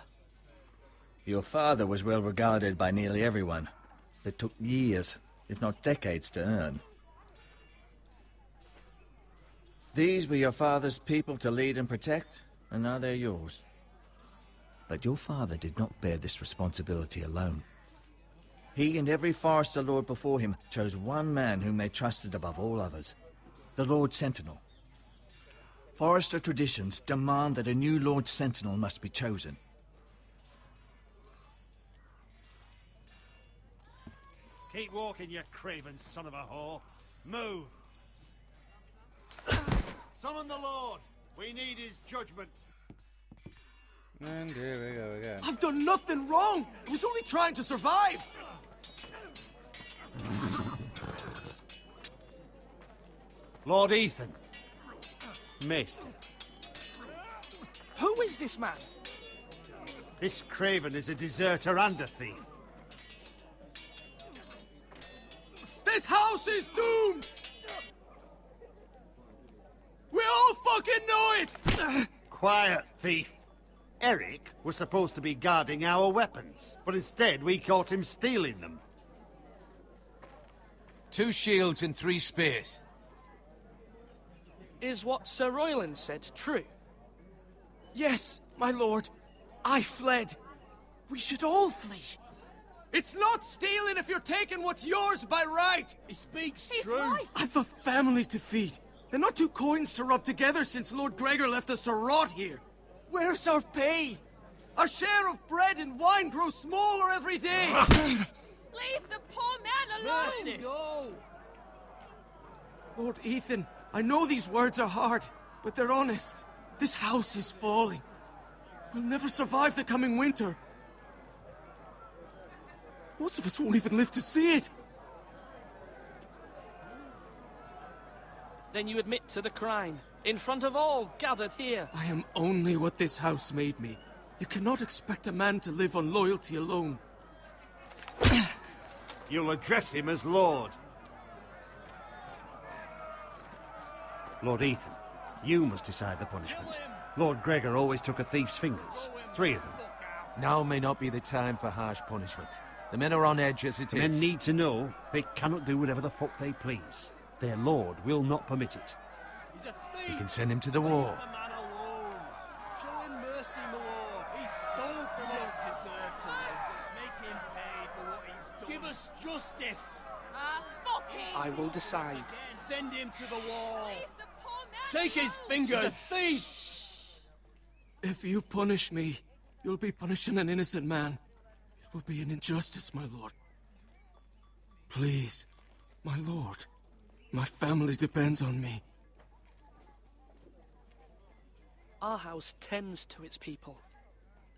Your father was well regarded by nearly everyone. It took years, if not decades, to earn. These were your father's people to lead and protect, and now they're yours. But your father did not bear this responsibility alone. He and every Forrester lord before him chose one man whom they trusted above all others, the Lord Sentinel. Forrester traditions demand that a new Lord Sentinel must be chosen. Keep walking, you craven son of a whore. Move! Summon the Lord! We need his judgment. And here we go again. I've done nothing wrong! I was only trying to survive! Lord Ethan. Maester. Who is this man? This craven is a deserter and a thief. This house is doomed! We all fucking know it! Quiet, thief. Eric was supposed to be guarding our weapons, but instead we caught him stealing them. 2 shields and 3 spears. Is what Sir Royland said true? Yes, my lord. I fled. We should all flee. It's not stealing if you're taking what's yours by right. He speaks true. I've a family to feed. And not 2 coins to rub together since Lord Gregor left us to rot here. Where's our pay? Our share of bread and wine grows smaller every day. Leave the poor man alone! Mercy. Lord Ethan, I know these words are hard, but they're honest. This house is falling. We'll never survive the coming winter. Most of us won't even live to see it. Then you admit to the crime, in front of all gathered here. I am only what this house made me. You cannot expect a man to live on loyalty alone. You'll address him as Lord. Lord Ethan, you must decide the punishment. Lord Gregor always took a thief's fingers. 3 of them. Now may not be the time for harsh punishment. The men are on edge as it The is. men need to know they cannot do whatever the fuck they please. Their lord will not permit it. We can send him to the war. Show him mercy, my lord. He stole from us. Deserters. Make him pay for what he's done. Give us justice. Fuck him! I will decide. Send him to the wall. Take his fingers! He's a thief! If you punish me, you'll be punishing an innocent man. It will be an injustice, my lord. Please, my lord. My family depends on me. Our house tends to its people.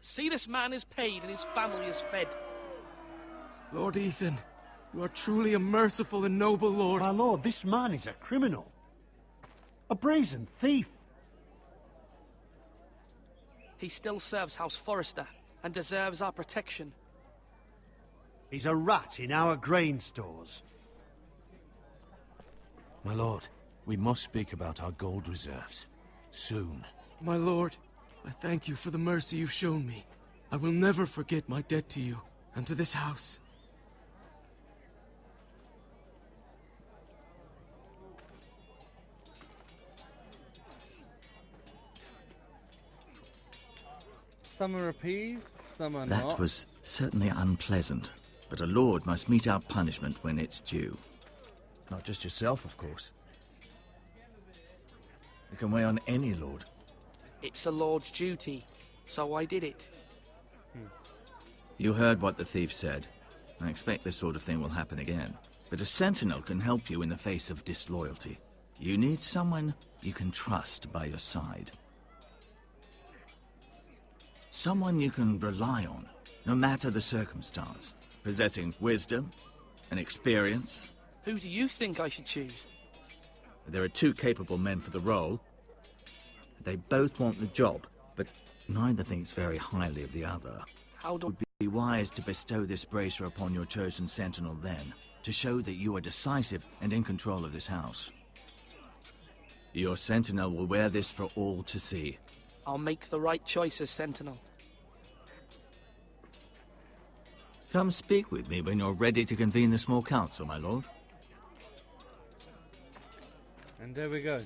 See, this man is paid and his family is fed. Lord Ethan, you are truly a merciful and noble lord. My lord, this man is a criminal. A brazen thief. He still serves House Forrester and deserves our protection. He's a rat in our grain stores. My lord, we must speak about our gold reserves. Soon. My lord, I thank you for the mercy you've shown me. I will never forget my debt to you and to this house. Some are appeased, some are That not. was certainly unpleasant, but a lord must mete out punishment when it's due. Not just yourself, of course. It can weigh on any lord. It's a lord's duty, so I did it. You heard what the thief said. I expect this sort of thing will happen again. But a sentinel can help you in the face of disloyalty. You need someone you can trust by your side. Someone you can rely on, no matter the circumstance. Possessing wisdom and experience. Who do you think I should choose? There are two capable men for the role. They both want the job, but neither thinks very highly of the other. How do... It would be wise to bestow this bracer upon your chosen sentinel then, to show that you are decisive and in control of this house. Your sentinel will wear this for all to see. I'll make the right choice as sentinel. Come speak with me when you're ready to convene the small council, my lord. And there we go.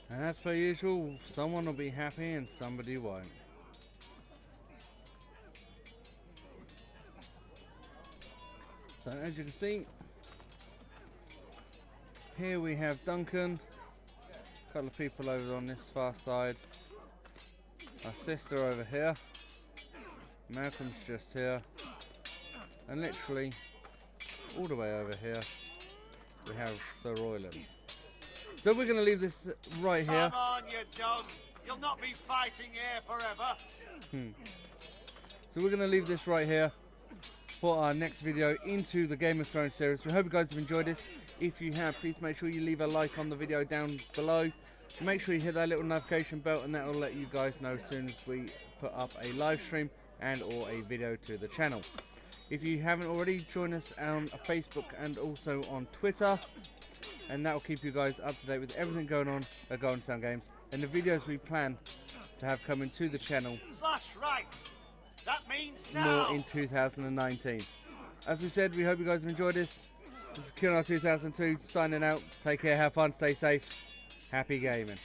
And as per usual, someone will be happy and somebody won't. So as you can see, here we have Duncan, a couple of people over on this far side, our sister over here, Malcolm's just here, and literally all the way over here we have Sir Royland. So we're going to leave this right here. Come on, you dogs! You'll not be fighting here forever. So we're going to leave this right here for our next video into the Game of Thrones series. We hope you guys have enjoyed this. If you have, please make sure you leave a like on the video down below. Make sure you hit that little notification bell, and that will let you guys know as soon as we put up a live stream and or a video to the channel. If you haven't already, join us on Facebook and also on Twitter, and that will keep you guys up to date with everything going on at Golden Sound Games and the videos we plan to have coming to the channel /right. That means now. more in 2019. As we said, we hope you guys have enjoyed this. This is Kieran 2002 signing out. Take care, have fun, stay safe. Happy gaming.